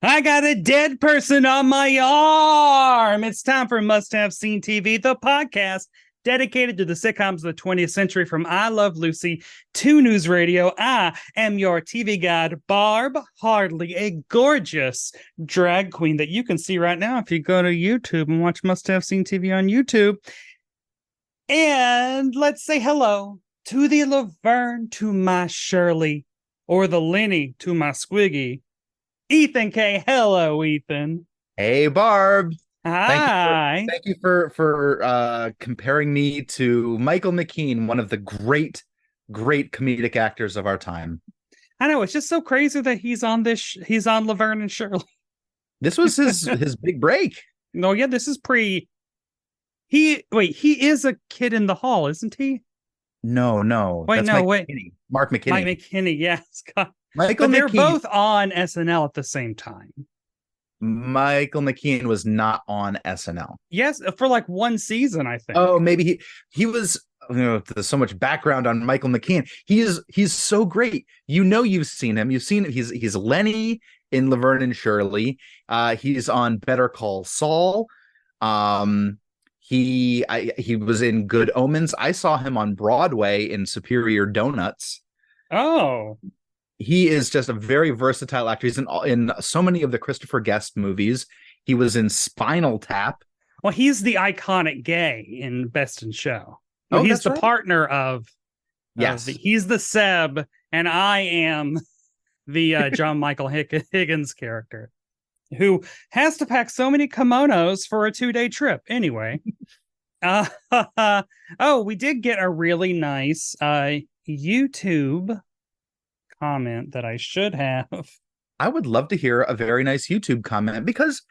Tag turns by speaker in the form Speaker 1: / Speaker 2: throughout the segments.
Speaker 1: I got a dead person on my arm. It's time for Must Have Seen TV, the podcast dedicated to the sitcoms of the 20th century from I Love Lucy to News Radio. I am your TV guide, Barb Hardley, a gorgeous drag queen that you can see right now if you go to YouTube and watch Must Have Seen TV on YouTube. And let's say hello to the Laverne to my Shirley, or the Lenny to my Squiggy. Ethan K. Hello, Ethan.
Speaker 2: Hey, Barb. Thank you for
Speaker 1: Hi.
Speaker 2: thank you for comparing me to Michael McKean, one of the great comedic actors of our time.
Speaker 1: I know it's just so crazy that he's on Laverne and Shirley.
Speaker 2: This was his big break.
Speaker 1: No, yeah, this is pre. He is a kid in the hall, isn't he?
Speaker 2: No,
Speaker 1: Wait,
Speaker 2: that's
Speaker 1: no,
Speaker 2: Mike
Speaker 1: wait.
Speaker 2: McKinney. Mark
Speaker 1: Mike
Speaker 2: McKinney.
Speaker 1: McKinney, yes. God.
Speaker 2: Michael
Speaker 1: But they're
Speaker 2: McKean.
Speaker 1: both on SNL at the same time.
Speaker 2: Michael McKean was not on SNL.
Speaker 1: Yes, for like one season, I think.
Speaker 2: Oh, maybe he was. There's so much background on Michael McKean. He's so great. You've seen him. You've seen it. He's Lenny in Laverne and Shirley. He's on Better Call Saul. He was in Good Omens. I saw him on Broadway in Superior Donuts.
Speaker 1: Oh,
Speaker 2: He is just a very versatile actor. He's in so many of the Christopher Guest movies. He was in Spinal Tap.
Speaker 1: well, he's the iconic gay in Best in Show. Well,
Speaker 2: Oh,
Speaker 1: he's
Speaker 2: that's
Speaker 1: the
Speaker 2: right.
Speaker 1: partner of
Speaker 2: Yes.
Speaker 1: he's the Seb, and I am the John Michael Higgins character, who has to pack so many kimonos for a 2-day trip. Anyway, uh, oh, we did get a really nice YouTube comment that I should have.
Speaker 2: I would love to hear a very nice YouTube comment because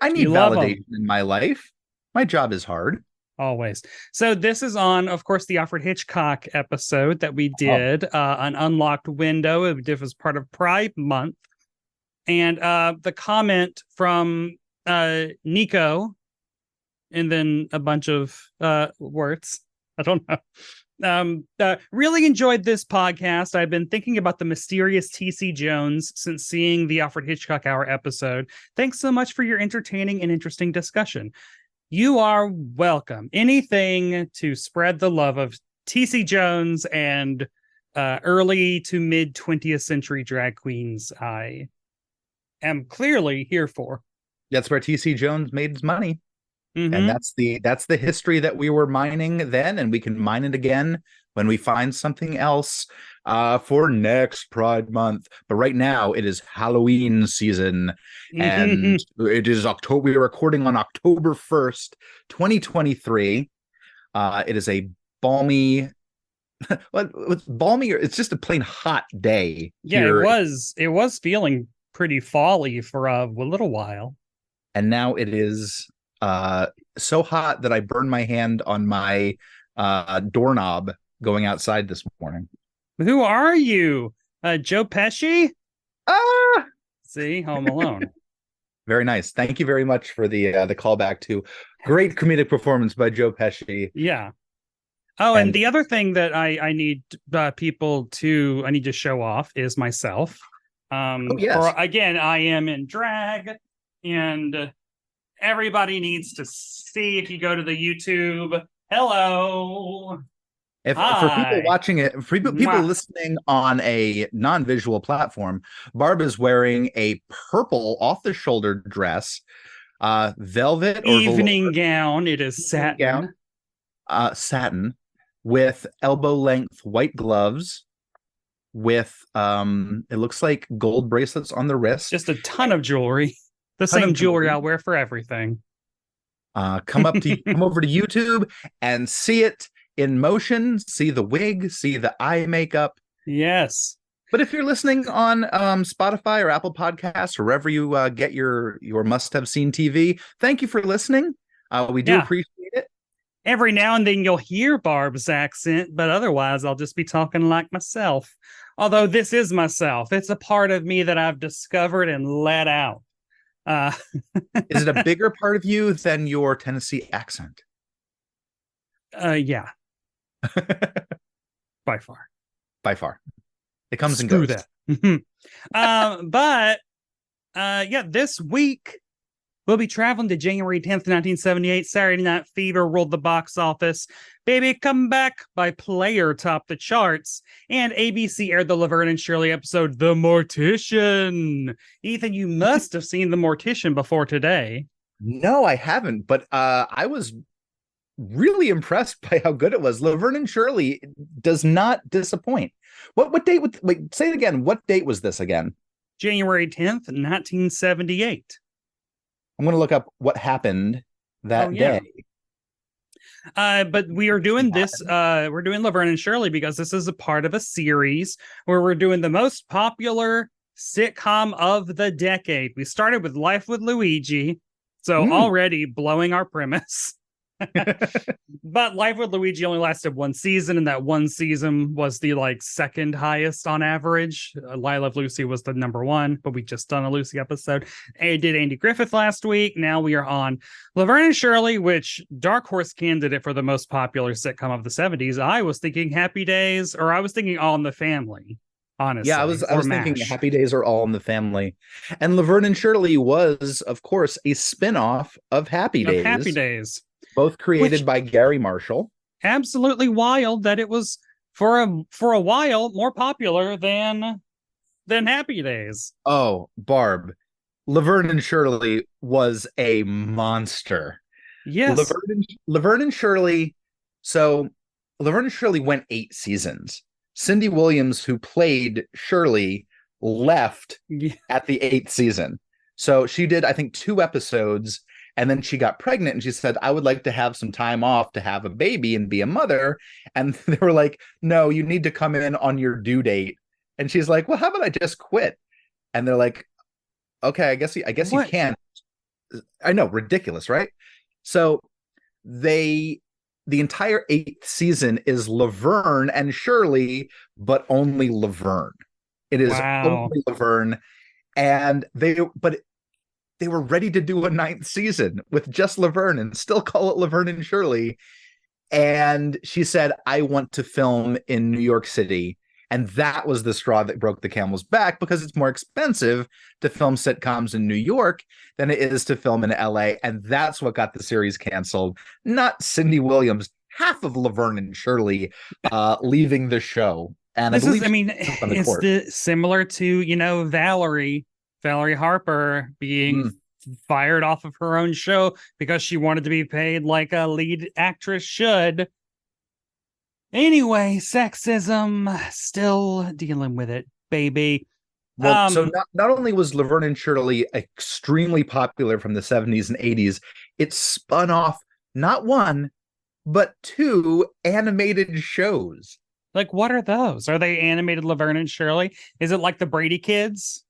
Speaker 2: I need
Speaker 1: You love
Speaker 2: validation
Speaker 1: them
Speaker 2: in my life. My job is hard.
Speaker 1: always. So this is on, of course, the Alfred Hitchcock episode that we
Speaker 2: Oh,
Speaker 1: did, an unlocked window. It was part of Pride Month. And the comment from Nico, and then a bunch of words. I don't know. Really enjoyed this podcast. I've been thinking about the mysterious T.C. Jones since seeing the Alfred Hitchcock Hour episode. Thanks so much for your entertaining and interesting discussion. You are welcome. Anything to spread the love of T.C. Jones and early to mid 20th century drag queens, I am clearly here for.
Speaker 2: that's where TC Jones made his money. And
Speaker 1: Mm-hmm.
Speaker 2: that's the history that we were mining then, and we can mine it again when we find something else for next Pride Month. But right now it is Halloween season, and it is October. We are recording on October 1st, 2023. It is a balmy, what it's balmy, or it's just a plain hot day
Speaker 1: Yeah,
Speaker 2: here,
Speaker 1: it was feeling pretty folly for a little while.
Speaker 2: and now it is so hot that I burned my hand on my doorknob going outside this morning.
Speaker 1: Who are you? Joe Pesci?
Speaker 2: Ah,
Speaker 1: See, Home Alone.
Speaker 2: very nice. Thank you very much for the callback to great comedic performance by Joe Pesci.
Speaker 1: Yeah. Oh, and
Speaker 2: And
Speaker 1: the other thing that I need I need to show off is myself.
Speaker 2: oh yes,
Speaker 1: For again, I am in drag, and everybody needs to see if you go to the YouTube. Hello.
Speaker 2: if for people
Speaker 1: Hi.
Speaker 2: watching it, for people
Speaker 1: Mwah.
Speaker 2: listening on a non-visual platform, Barb is wearing a purple off-the-shoulder dress, velvet or
Speaker 1: Evening
Speaker 2: velour
Speaker 1: gown. It is
Speaker 2: gown,
Speaker 1: satin.
Speaker 2: satin, with elbow-length white gloves, with it looks like gold bracelets on the wrist.
Speaker 1: Just a ton of jewelry. The
Speaker 2: Ton
Speaker 1: same
Speaker 2: of
Speaker 1: jewelry
Speaker 2: jewelry.
Speaker 1: I'll wear for everything.
Speaker 2: Come over to YouTube and see it in motion. See the wig, see the eye makeup.
Speaker 1: Yes.
Speaker 2: But if you're listening on Spotify or Apple Podcasts or wherever you get your must have seen TV, thank you for listening. We do
Speaker 1: Yeah.
Speaker 2: appreciate it.
Speaker 1: Every now and then you'll hear Barb's accent, but otherwise I'll just be talking like myself. Although this is myself. It's a part of me that I've discovered and let out. Uh,
Speaker 2: Is it a bigger part of you than your Tennessee accent?
Speaker 1: yeah, by far.
Speaker 2: By far. It comes and
Speaker 1: Screw
Speaker 2: goes.
Speaker 1: that. But This week we'll be traveling to January 10th, 1978. Saturday Night Fever ruled the box office. Baby Come Back by Player topped the charts. And ABC aired the Laverne and Shirley episode, The Mortician. Ethan, you must have seen The Mortician before today.
Speaker 2: No, I haven't, but I was really impressed by how good it was. Laverne and Shirley does not disappoint. What date? Wait, say it again. What date was this again?
Speaker 1: January 10th, 1978.
Speaker 2: I'm going to look up what happened that day.
Speaker 1: But we are doing this. We're doing Laverne and Shirley because this is a part of a series where we're doing the most popular sitcom of the decade. We started with Life with Luigi, so already blowing our premise. But Life with Luigi only lasted one season, and that one season was the second highest on average. I Love Lucy was the number one, but we just done a Lucy episode. I did Andy Griffith last week. Now we are on Laverne and Shirley, which dark horse candidate for the most popular sitcom of the 70s. I was thinking Happy Days, or I was thinking All in the Family. Honestly,
Speaker 2: yeah, I was thinking Happy Days are All in the Family, and Laverne and Shirley was, of course, a spinoff of Happy Days.
Speaker 1: Happy Days.
Speaker 2: Both created by Gary Marshall.
Speaker 1: Absolutely wild that it was for a while more popular than Happy Days.
Speaker 2: Oh, Barb, Laverne and Shirley was a monster.
Speaker 1: Yes,
Speaker 2: Laverne and Shirley. So Laverne and Shirley went 8 seasons. Cindy Williams, who played Shirley, left at the 8th season. So she did, I think, 2 episodes. And then she got pregnant and she said, I would like to have some time off to have a baby and be a mother. And they were like, no, you need to come in on your due date. And she's like, well, how about I just quit? And they're like, okay, I guess you can. I know, ridiculous, right? So the entire 8th season is Laverne and Shirley, but only Laverne. It is only Laverne. And they were ready to do a 9th season with just Laverne and still call it Laverne and Shirley. And she said, I want to film in New York City. And that was the straw that broke the camel's back, because it's more expensive to film sitcoms in New York than it is to film in LA. And that's what got the series canceled. Not Cindy Williams, half of Laverne and Shirley leaving the show. And
Speaker 1: it's similar to, Valerie Harper being fired off of her own show because she wanted to be paid like a lead actress should. Anyway, sexism, still dealing with it, baby.
Speaker 2: Well, so not only was Laverne and Shirley extremely popular from the 70s and 80s, it spun off not 1, but 2 animated shows.
Speaker 1: What are those? Are they animated Laverne and Shirley? Is it like the Brady Kids?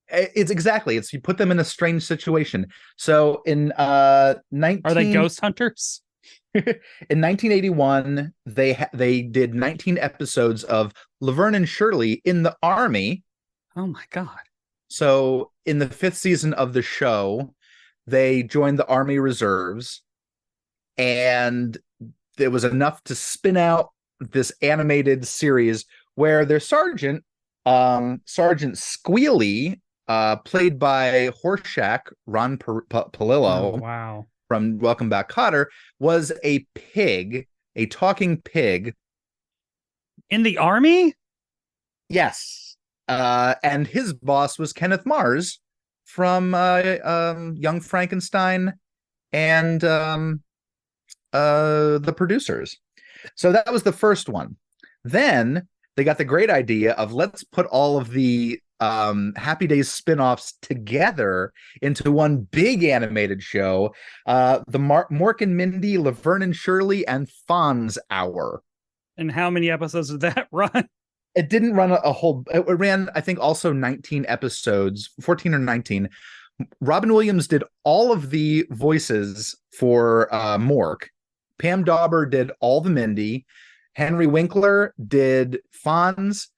Speaker 2: It's you put them in a strange situation. So in
Speaker 1: are they ghost hunters?
Speaker 2: In 1981, they did 19 episodes of Laverne and Shirley in the Army.
Speaker 1: Oh my God.
Speaker 2: So in the 5th season of the show, they joined the Army Reserves, and it was enough to spin out this animated series where their sergeant, Sergeant Squealy, played by Horshack Ron Palillo, from Welcome Back, Kotter, was a pig, a talking pig.
Speaker 1: In the Army?
Speaker 2: Yes. And his boss was Kenneth Mars from Young Frankenstein and The Producers. So that was the first one. Then they got the great idea of, let's put all of the Happy Days spinoffs together into one big animated show, the Mork and Mindy, Laverne and Shirley, and Fonz Hour.
Speaker 1: And how many episodes did that run?
Speaker 2: It didn't run a whole. It ran, I think, also 19 episodes, 14 or 19. Robin Williams did all of the voices for Mork. Pam Dauber did all the Mindy. Henry Winkler did Fonz.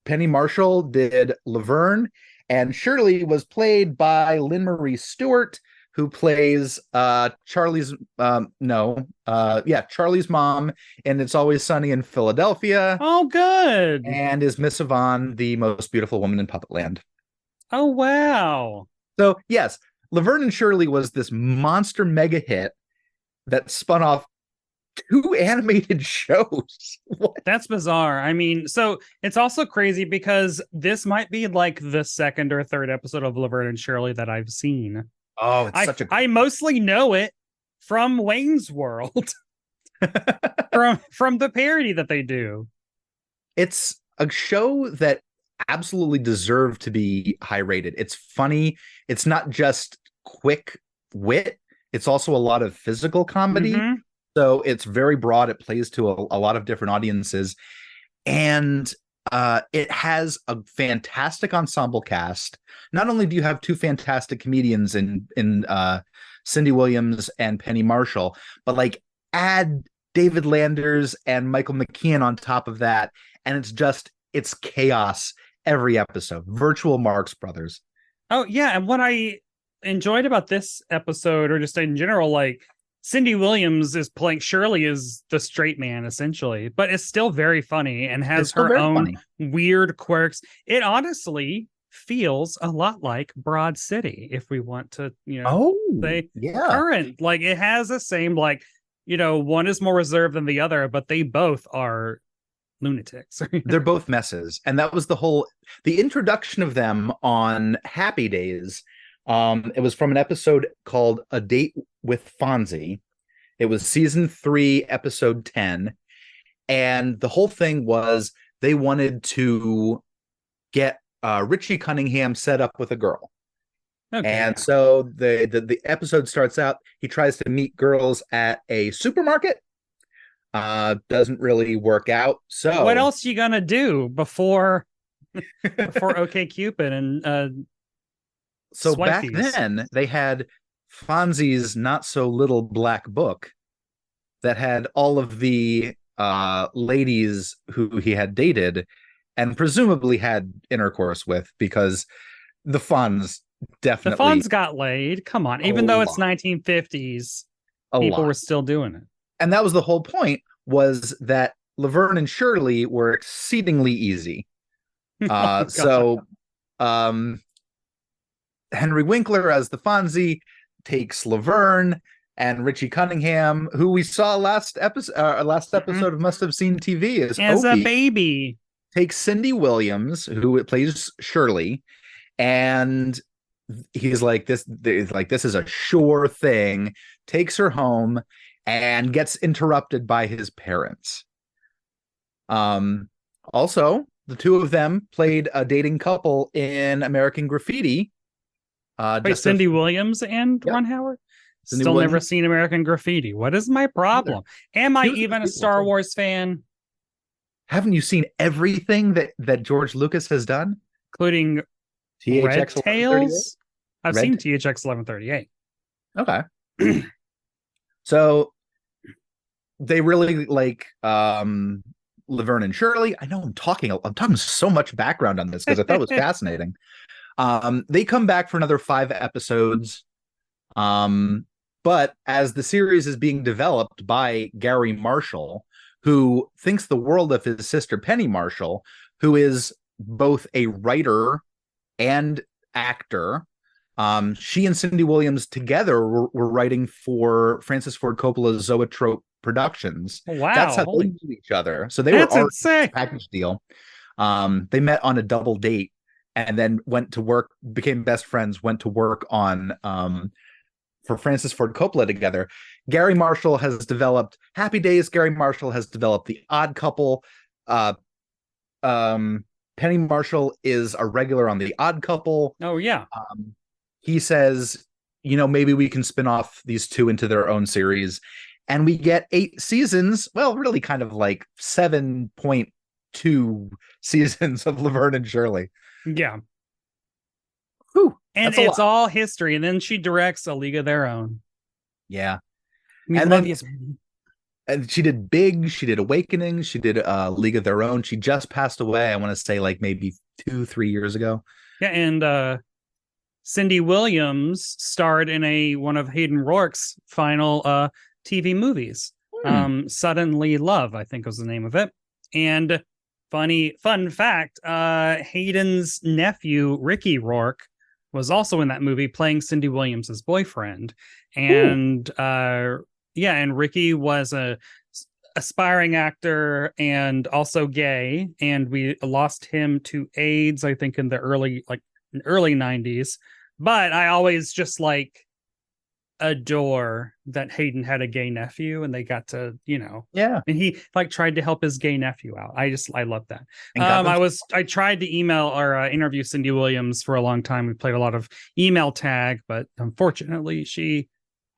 Speaker 2: Penny Marshall did Laverne, and Shirley was played by Lynn Marie Stewart, who plays Charlie's Charlie's mom, and It's Always Sunny in Philadelphia.
Speaker 1: Oh, good.
Speaker 2: And is Miss Yvonne the most beautiful woman in Puppetland?
Speaker 1: Oh, wow.
Speaker 2: So yes, Laverne and Shirley was this monster mega hit that spun off 2 animated shows. What?
Speaker 1: That's bizarre. I mean, so it's also crazy because this might be like the second or third episode of Laverne and Shirley that I've seen.
Speaker 2: Oh, it's
Speaker 1: I mostly know it from Wayne's World. from the parody that they do.
Speaker 2: It's a show that absolutely deserved to be high rated. It's funny. It's not just quick wit. It's also a lot of physical comedy.
Speaker 1: Mm-hmm.
Speaker 2: So it's very broad. It plays to a lot of different audiences. And it has a fantastic ensemble cast. Not only do you have 2 fantastic comedians in Cindy Williams and Penny Marshall, but like add David Landers and Michael McKean on top of that. And it's chaos every episode. Virtual Marx Brothers.
Speaker 1: Oh, yeah. And what I enjoyed about this episode, or just in general, like Cindy Williams is playing Shirley is the straight man, essentially, but it's still very funny and has her own weird quirks. It honestly feels a lot like Broad City, if we want to, say current. Like it has the same, like, one is more reserved than the other, but they both are lunatics.
Speaker 2: They're both messes. And that was the introduction of them on Happy Days. It was from an episode called A Date with Fonzie. It was season 3, episode 10. And the whole thing was they wanted to get Richie Cunningham set up with a girl. Okay. And so the episode starts out, he tries to meet girls at a supermarket. Doesn't really work out. So
Speaker 1: what else you gonna do before OK Cupid and
Speaker 2: so back then they had Fonzie's Not So Little Black Book that had all of the ladies who he had dated and presumably had intercourse with, because the Fonz definitely...
Speaker 1: The Fonz got laid. Come on. Even though it's 1950s, people were still doing it.
Speaker 2: And that was the whole point, was that Laverne and Shirley were exceedingly easy. Henry Winkler as the Fonzie takes Laverne, and Richie Cunningham, who we saw last episode of Must Have Seen TV,
Speaker 1: as Opie, a baby,
Speaker 2: takes Cindy Williams, who plays Shirley, and he's like, this is a sure thing. Takes her home and gets interrupted by his parents. Also, the 2 of them played a dating couple in American Graffiti.
Speaker 1: Wait, Cindy Williams and Ron Howard? Still never seen American Graffiti. What is my problem? Am I even a Star Wars fan?
Speaker 2: Haven't you seen everything that George Lucas has done?
Speaker 1: Including Red Tails? I've seen THX 1138.
Speaker 2: Okay. So they really like Laverne and Shirley. I know I'm talking so much background on this because I thought it was fascinating. They come back for another 5 episodes. But as the series is being developed by Gary Marshall, who thinks the world of his sister Penny Marshall, who is both a writer and actor. She and Cindy Williams together were writing for Francis Ford Coppola's Zoetrope Productions.
Speaker 1: Wow.
Speaker 2: That's how they knew each other. So they were a package deal. They met on a double date and then went to work, became best friends, went to work on for Francis Ford Coppola together. Gary Marshall has developed Happy Days. Gary Marshall has developed The Odd Couple. Penny Marshall is a regular on The Odd Couple.
Speaker 1: Oh, yeah.
Speaker 2: He says, maybe we can spin off these 2 into their own series. And we get 8 seasons. Well, really kind of like 7.2 seasons of Laverne and Shirley.
Speaker 1: Yeah.
Speaker 2: Whew,
Speaker 1: and it's all history. And then she directs A League of Their Own.
Speaker 2: Yeah.
Speaker 1: And
Speaker 2: she did Big, she did Awakening, she did League of Their Own. She just passed away, I want to say like maybe 2-3 years ago.
Speaker 1: Yeah, and Cindy Williams starred in one of Hayden Rourke's final TV movies. Suddenly Love, I think was the name of it. And fun fact, Hayden's nephew, Ricky Rourke, was also in that movie playing Cindy Williams's boyfriend. And and Ricky was a aspiring actor and also gay, and we lost him to AIDS, I think, in the early 90s. But I always just adore that Hayden had a gay nephew and they got to, and he tried to help his gay nephew out. I love that. I tried to email or interview Cindy Williams for a long time. We played a lot of email tag, but unfortunately she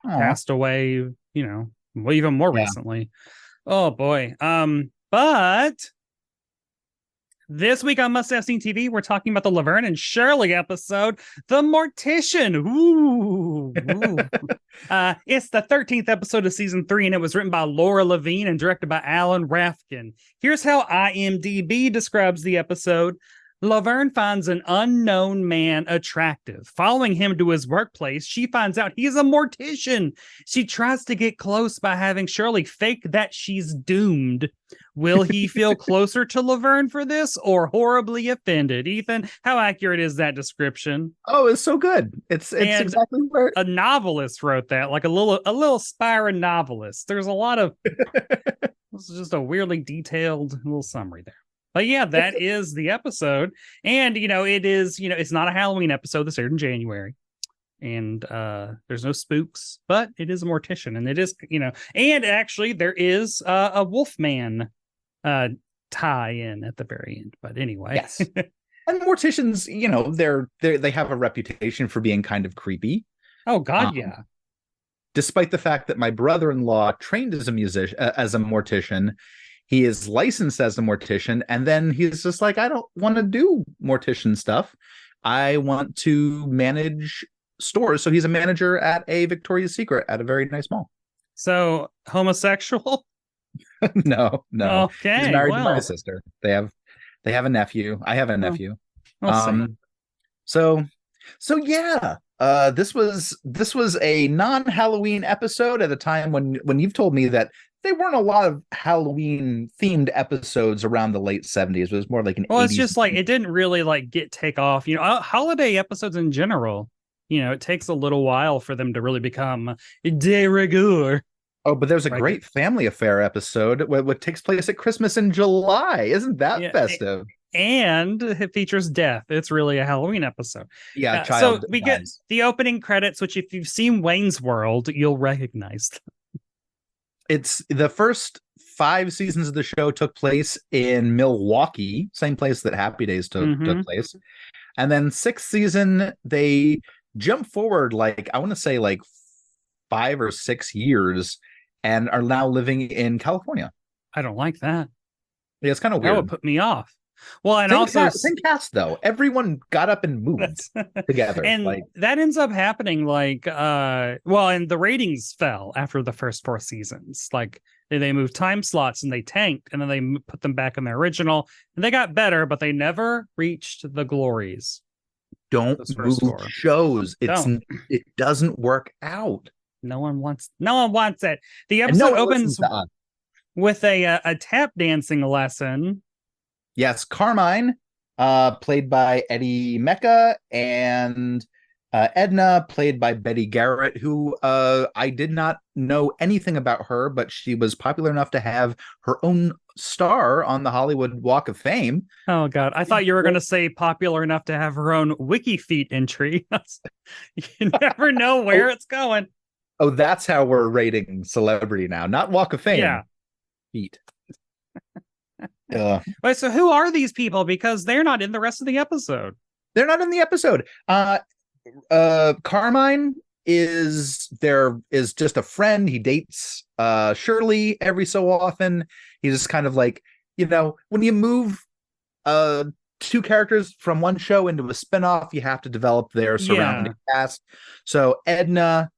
Speaker 1: passed away, even more recently. Oh boy. But this week on Must Have Seen TV, we're talking about the Laverne and Shirley episode, The Mortician. Ooh. It's the 13th episode of season 3, and it was written by Laura Levine and directed by Alan Rafkin. Here's how IMDb describes the episode. Laverne finds an unknown man attractive. Following him to his workplace, she finds out he's a mortician. She tries to get close by having Shirley fake that she's doomed. Will he feel closer to Laverne for this or horribly offended? Ethan, how accurate is that description?
Speaker 2: Oh, it's so good. It's exactly where
Speaker 1: a novelist wrote that, like a little aspiring novelist. There's a lot of this is just a weirdly detailed little summary there. But yeah, that is the episode. And, it is, it's not a Halloween episode. This aired in January. And there's no spooks, but it is a mortician. And it is, and actually there is a Wolfman tie-in at the very end. But anyway.
Speaker 2: Yes. And morticians, they have a reputation for being kind of creepy.
Speaker 1: Oh, God, yeah.
Speaker 2: Despite the fact that my brother-in-law trained as a mortician, he is licensed as a mortician, and then he's just like, I don't want to do mortician stuff. I want to manage stores. So he's a manager at a Victoria's Secret at a very nice mall.
Speaker 1: So homosexual?
Speaker 2: No.
Speaker 1: Okay.
Speaker 2: He's married to my sister. They have a nephew. I have a nephew. So yeah. This was a non-Halloween episode at a time when you've told me that there weren't a lot of Halloween themed episodes around the late 70s. It was more like an 80s.
Speaker 1: It's just it didn't really take off. Holiday episodes in general, it takes a little while for them to really become de rigueur.
Speaker 2: Oh, but there's a great family affair episode what takes place at Christmas in July. Isn't that festive? And
Speaker 1: it features death. It's really a Halloween episode.
Speaker 2: Yeah,
Speaker 1: so we get the opening credits, which if you've seen Wayne's World, you'll recognize them.
Speaker 2: It's the first 5 seasons of the show took place in Milwaukee, same place that Happy Days took place. And then 6th season, they jump forward I want to say 5 or 6 years and are now living in California.
Speaker 1: I don't like that.
Speaker 2: Yeah, it's kind of weird.
Speaker 1: That would put me off. Well, and
Speaker 2: same cast though. Everyone got up and moved together,
Speaker 1: and that ends up happening. And the ratings fell after the first 4 seasons. They moved time slots and they tanked, and then they put them back in their original, and they got better, but they never reached the glories.
Speaker 2: Don't move shows. It doesn't work out.
Speaker 1: No one wants it. The episode opens with a tap dancing lesson.
Speaker 2: Yes, Carmine, played by Eddie Mecca, and Edna, played by Betty Garrett, who I did not know anything about her, but she was popular enough to have her own star on the Hollywood Walk of Fame.
Speaker 1: Oh, God. I thought you were going to say popular enough to have her own WikiFeet entry. You never know where it's going.
Speaker 2: Oh, that's how we're rating celebrity now, not Walk of Fame.
Speaker 1: Yeah.
Speaker 2: Feet.
Speaker 1: Wait, so who are these people? Because they're not in the rest of the episode.
Speaker 2: They're not in the episode. Carmine is just a friend. He dates Shirley every so often. He's just kind of when you move 2 characters from one show into a spinoff, you have to develop their surrounding cast. So Edna,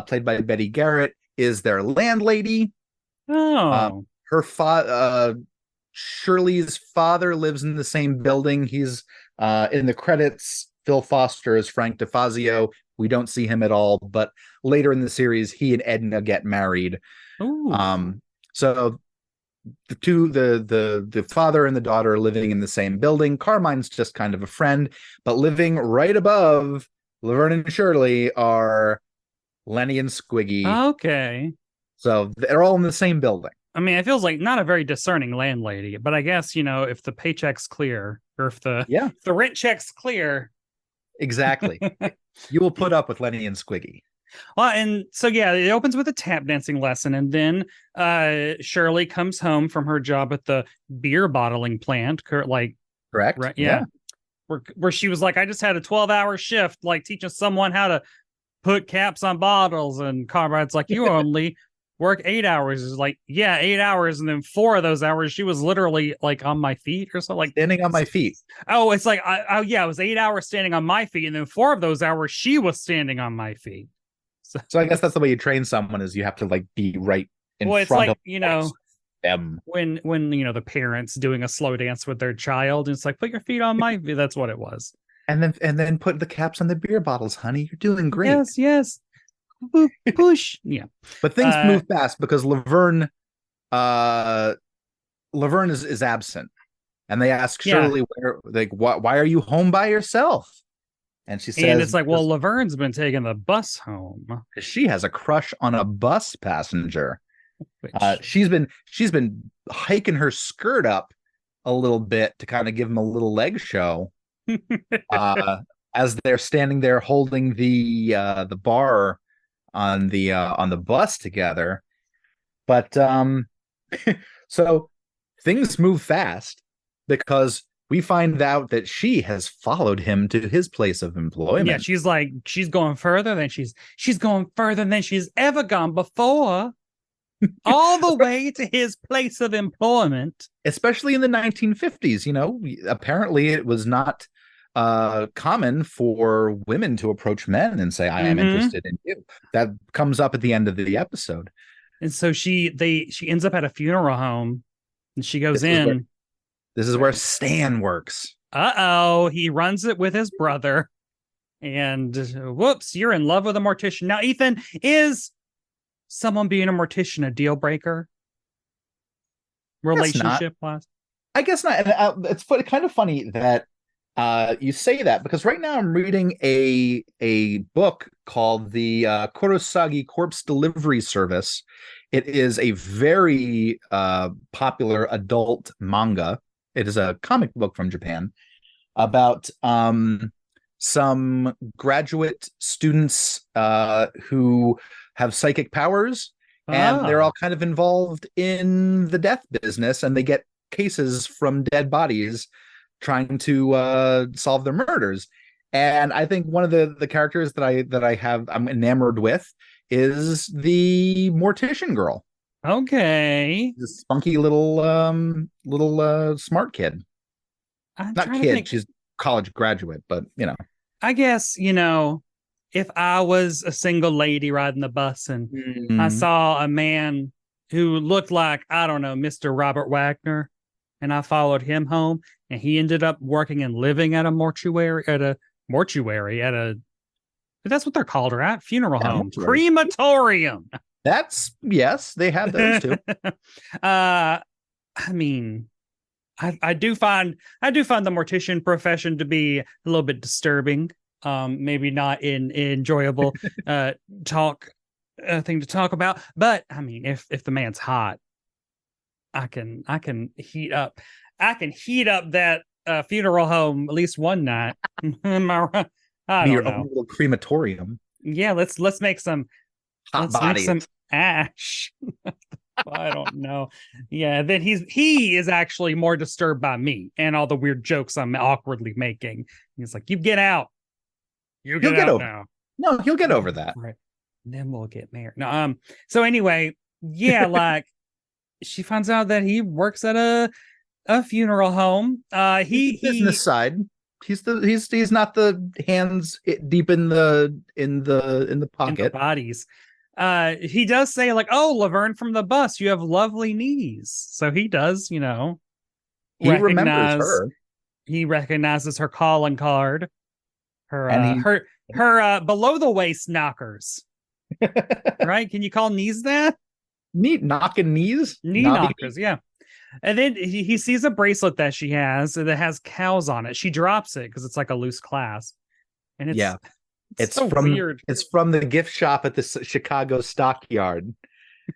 Speaker 2: played by Betty Garrett, is their landlady.
Speaker 1: Oh.
Speaker 2: Her Shirley's father lives in the same building. He's in the credits. Phil Foster as Frank DeFazio. We don't see him at all, but later in the series, he and Edna get married.
Speaker 1: Ooh.
Speaker 2: So the father and the daughter are living in the same building. Carmine's just kind of a friend, but living right above Laverne and Shirley are Lenny and Squiggy.
Speaker 1: Okay.
Speaker 2: So they're all in the same building.
Speaker 1: I mean, it feels like not a very discerning landlady, but I guess, if the paycheck's clear or if the rent check's clear.
Speaker 2: Exactly. You will put up with Lenny and Squiggy.
Speaker 1: Well, and so, it opens with a tap dancing lesson. And then Shirley comes home from her job at the beer bottling plant. Correct?
Speaker 2: Right,
Speaker 1: yeah. Where she was like, I just had a 12-hour shift, like teaching someone how to put caps on bottles. And Conrad's like, you only work 8 hours. Is like, 8 hours. And then 4 of those hours, she was literally like on my feet or something. Like
Speaker 2: standing on my feet.
Speaker 1: Oh, it's like, it was 8 hours standing on my feet. And then 4 of those hours, she was standing on my feet.
Speaker 2: So I guess that's the way you train someone, is you have to like be right in
Speaker 1: front
Speaker 2: like,
Speaker 1: of
Speaker 2: them.
Speaker 1: When the parents doing a slow dance with their child, and it's like, put your feet on my feet. That's what it was.
Speaker 2: And then put the caps on the beer bottles, honey. You're doing great.
Speaker 1: Yes. Push. Yeah.
Speaker 2: But things move fast because Laverne is absent. And they ask Shirley, why are you home by yourself? And she says,
Speaker 1: and it's like, well, Laverne's been taking the bus home.
Speaker 2: She has a crush on a bus passenger. She's been hiking her skirt up a little bit to kind of give him a little leg show. As they're standing there holding the bar on the bus together. But so things move fast because we find out that she has followed him to his place of employment.
Speaker 1: Yeah, she's going further than she's going further than she's ever gone before. All the way to his place of employment.
Speaker 2: Especially in the 1950s, apparently it was not common for women to approach men and say, I am interested in you. That comes up at the end of the episode.
Speaker 1: And so she ends up at a funeral home and she goes in.
Speaker 2: This is where Stan works.
Speaker 1: He runs it with his brother. And whoops, you're in love with a mortician. Now, Ethan, is someone being a mortician a deal breaker? Relationship wise?
Speaker 2: I guess not. And it's kind of funny that you say that, because right now I'm reading a book called the Kurosagi Corpse Delivery Service. It is a very popular adult manga. It is a comic book from Japan about some graduate students who have psychic powers, and they're all kind of involved in the death business, and they get cases from dead bodies trying to solve their murders. And I think one of the characters that I'm enamored with is the Mortician girl.
Speaker 1: Okay.
Speaker 2: This spunky little smart kid. Not kid, she's college graduate, but
Speaker 1: I guess, if I was a single lady riding the bus and I saw a man who looked like, I don't know, Mr. Robert Wagner, and I followed him home, and he ended up working and living at a mortuary, that's what they're called, right? Funeral home, crematorium.
Speaker 2: Yes, they have those too.
Speaker 1: I mean, I do find the mortician profession to be a little bit disturbing. Maybe not an enjoyable thing to talk about, but I mean, if the man's hot, I can heat up that funeral home at least one night. Am I right? I don't know.
Speaker 2: Own little crematorium.
Speaker 1: Yeah, let's make some
Speaker 2: hot bodies.
Speaker 1: Make some ash. I don't know. Yeah, then he is actually more disturbed by me and all the weird jokes I'm awkwardly making. He's like, "You get out. He'll get over now."
Speaker 2: No, he'll get over that.
Speaker 1: Right. And then we'll get married. No, so anyway, yeah, like she finds out that he works at a funeral home. He
Speaker 2: business side. He's not the hands deep in the pocket.
Speaker 1: In the bodies. He does say like, "Oh, Laverne from the bus, you have lovely knees." So he does,
Speaker 2: he remembers her.
Speaker 1: He recognizes her calling card. Her
Speaker 2: And he
Speaker 1: her below the waist knockers. Right? Can you call knees that?
Speaker 2: knocking knees,
Speaker 1: Knee knockers, yeah. And then he sees a bracelet that she has that has cows on it. She drops it because it's like a loose clasp. And it's so weird.
Speaker 2: It's from the gift shop at the Chicago Stockyard.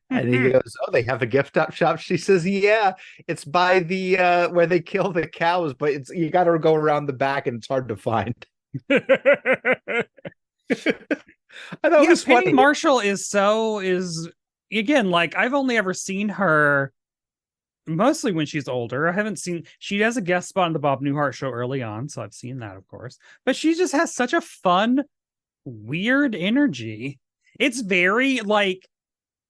Speaker 2: And he goes, "Oh, they have a gift shop." She says, "Yeah, it's by the where they kill the cows, but it's you got to go around the back and it's hard to find." I thought it was
Speaker 1: Penny
Speaker 2: funny.
Speaker 1: Marshall is again, like I've only ever seen her mostly when she's older. I haven't seen she has a guest spot on the Bob Newhart show early on, so I've seen that, of course. But she just has such a fun, weird energy. It's very like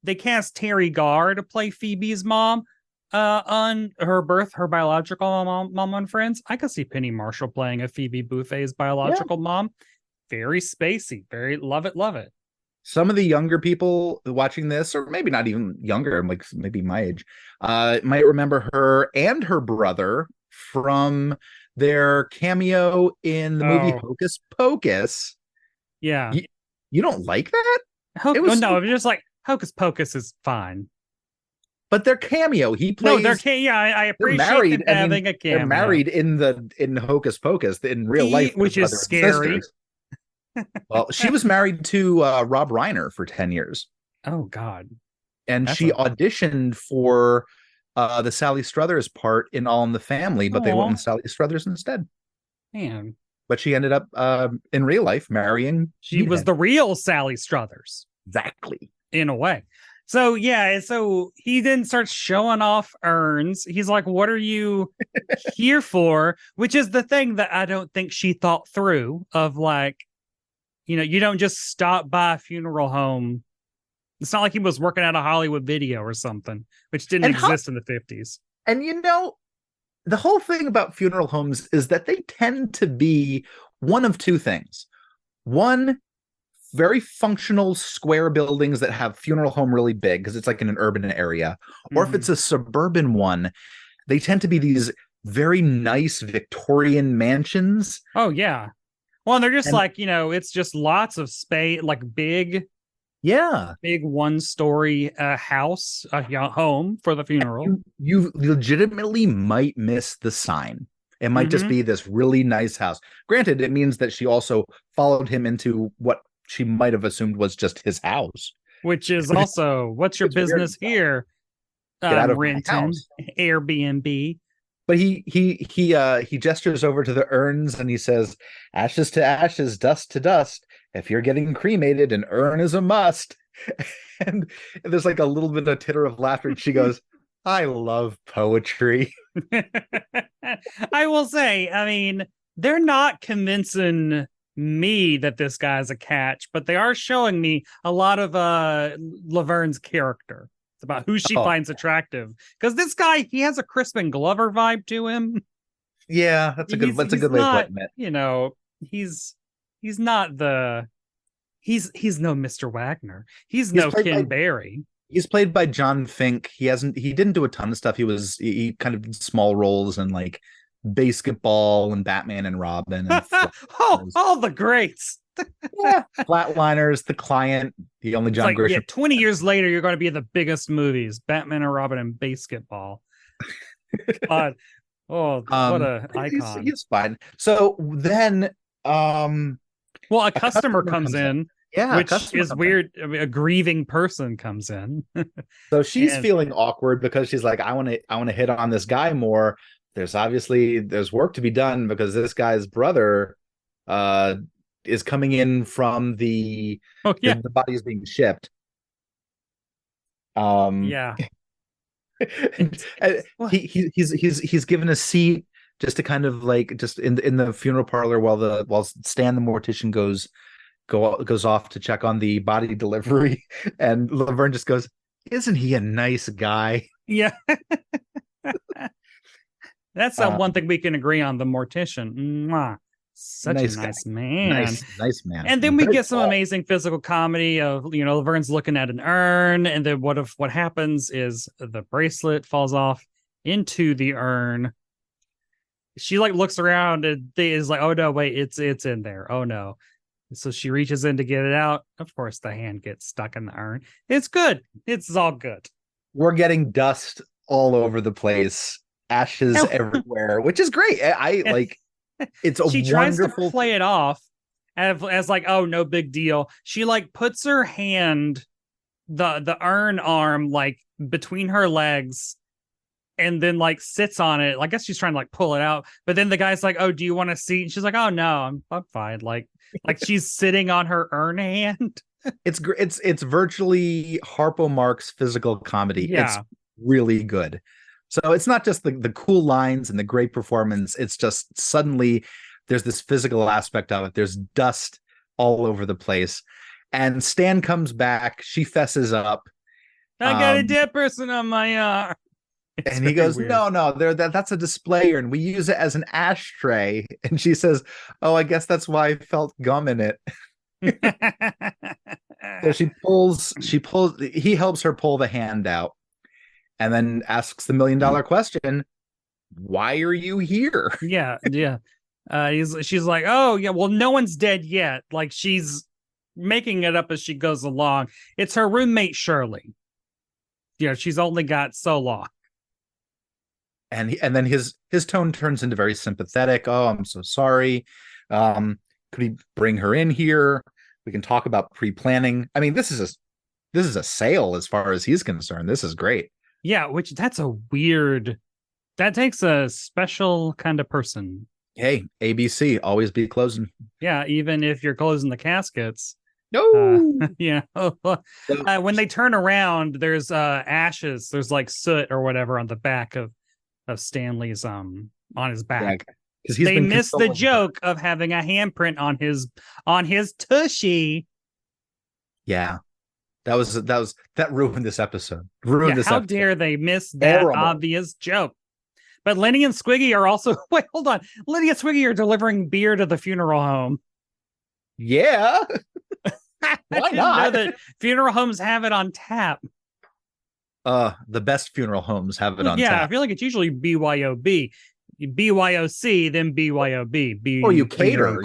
Speaker 1: they cast Terry Garr to play Phoebe's mom on her biological mom on Friends. I could see Penny Marshall playing a Phoebe Buffay's biological mom. Very spacey, very love it.
Speaker 2: Some of the younger people watching this, or maybe not even younger, like maybe my age, might remember her and her brother from their cameo in the movie Hocus Pocus.
Speaker 1: Yeah.
Speaker 2: You don't like that?
Speaker 1: I'm just like Hocus Pocus is fine.
Speaker 2: But their cameo, he plays.
Speaker 1: No, I appreciate them having a cameo.
Speaker 2: They're married in Hocus Pocus in real life,
Speaker 1: which is scary.
Speaker 2: Well, she was married to Rob Reiner for 10 years.
Speaker 1: Oh, God.
Speaker 2: And she auditioned for the Sally Struthers part in All in the Family, but they went with Sally Struthers instead.
Speaker 1: Man.
Speaker 2: But she ended up in real life marrying.
Speaker 1: She was the real Sally Struthers.
Speaker 2: Exactly.
Speaker 1: In a way. So, yeah. So he then starts showing off urns. He's like, what are you here for? Which is the thing that I don't think she thought through of like, you don't just stop by a funeral home. It's not like he was working at a Hollywood Video or something, which didn't exist in the 50s.
Speaker 2: And the whole thing about funeral homes is that they tend to be one of two things. One, very functional square buildings that have funeral home really big because it's like in an urban area. Or if it's a suburban one, they tend to be these very nice Victorian mansions.
Speaker 1: Oh, yeah. Well, and they're just it's just lots of space, like big one-story house, home for the funeral.
Speaker 2: You legitimately might miss the sign. It might just be this really nice house. Granted, it means that she also followed him into what she might have assumed was just his house.
Speaker 1: Which is also, what's your business here?
Speaker 2: Get out of
Speaker 1: renting,
Speaker 2: my house.
Speaker 1: Airbnb.
Speaker 2: But he gestures over to the urns and he says, "Ashes to ashes, dust to dust. If you're getting cremated, an urn is a must." And there's like a little bit of titter of laughter. And she goes, "I love poetry."
Speaker 1: I will say, I mean, they're not convincing me that this guy's a catch, but they are showing me a lot of Laverne's character. It's about who she finds attractive. Because this guy, he has a Crispin Glover vibe to him.
Speaker 2: Yeah, that's a good way of putting it.
Speaker 1: He's not he's no Mr. Wagner. He's no Ken Barry.
Speaker 2: He's played by John Fink. He didn't do a ton of stuff. He kind of did small roles in like Basketball and Batman and Robin. And
Speaker 1: all the greats.
Speaker 2: Yeah, Flatliners, The Client, the only John Grisham. Yeah,
Speaker 1: 20 years later, you're going to be in the biggest movies: Batman and Robin and Basketball. God, what a icon!
Speaker 2: He's fine. So then,
Speaker 1: a customer comes in.
Speaker 2: Yeah,
Speaker 1: which is weird. I mean, a grieving person comes in.
Speaker 2: So she's feeling awkward because she's like, I want to hit on this guy more. There's work to be done because this guy's brother is coming in from the body is being shipped. He's given a seat just to kind of like just in the funeral parlor while Stan the mortician goes off to check on the body delivery, and Laverne just goes, "Isn't he a nice guy?"
Speaker 1: Yeah. That's one thing we can agree on. The mortician. Mwah. Such a nice man.
Speaker 2: Nice man.
Speaker 1: And then we get some amazing physical comedy of, Laverne's looking at an urn, and then what happens is the bracelet falls off into the urn. she like looks around and is like, oh no, wait, it's in there. Oh no. So she reaches in to get it out. Of course, the hand gets stuck in the urn. It's good. It's all good.
Speaker 2: We're getting dust all over the place, ashes everywhere, which is great. I like it's a
Speaker 1: she tries
Speaker 2: wonderful
Speaker 1: to play it off as like, oh, no big deal. She like puts her hand, the urn arm, like between her legs, and then like sits on it. I guess she's trying to like pull it out. But then the guy's like, oh, do you want to see? And she's like, oh no, I'm fine. Like she's sitting on her urn hand.
Speaker 2: It's virtually Harpo Marx physical comedy.
Speaker 1: Yeah.
Speaker 2: It's really good. So it's not just the cool lines and the great performance. It's just suddenly there's this physical aspect of it. There's dust all over the place. And Stan comes back. She fesses up.
Speaker 1: I got a dead person on my arm.
Speaker 2: And he goes, weird. No, that's a display urn. We use it as an ashtray. And she says, oh, I guess that's why I felt gum in it. So he helps her pull the hand out and then asks the $1 million question, why are you here?
Speaker 1: Yeah. She's like, oh yeah, well, no one's dead yet. Like she's making it up as she goes along. It's her roommate Shirley. She's only got so long.
Speaker 2: And then his tone turns into very sympathetic. Oh, I'm so sorry. Could he bring her in here? We can talk about pre-planning. I mean, this is a sale as far as he's concerned. This is great.
Speaker 1: Yeah, that takes a special kind of person.
Speaker 2: Hey, ABC, always be closing.
Speaker 1: Yeah, even if you're closing the caskets.
Speaker 2: No.
Speaker 1: Yeah. When they turn around, there's ashes. There's like soot or whatever on the back of Stanley's on his back. Yeah, they missed the joke of having a handprint on his tushy.
Speaker 2: Yeah. That ruined this episode. How
Speaker 1: dare they miss that obvious joke? But Lenny and Squiggy are also wait, hold on. Lenny and Squiggy are delivering beer to the funeral home.
Speaker 2: Yeah.
Speaker 1: Why not? Know that funeral homes have it on tap.
Speaker 2: The best funeral homes have it on tap.
Speaker 1: Yeah, I feel like it's usually BYOB. BYOC, then BYOB.
Speaker 2: Or you cater,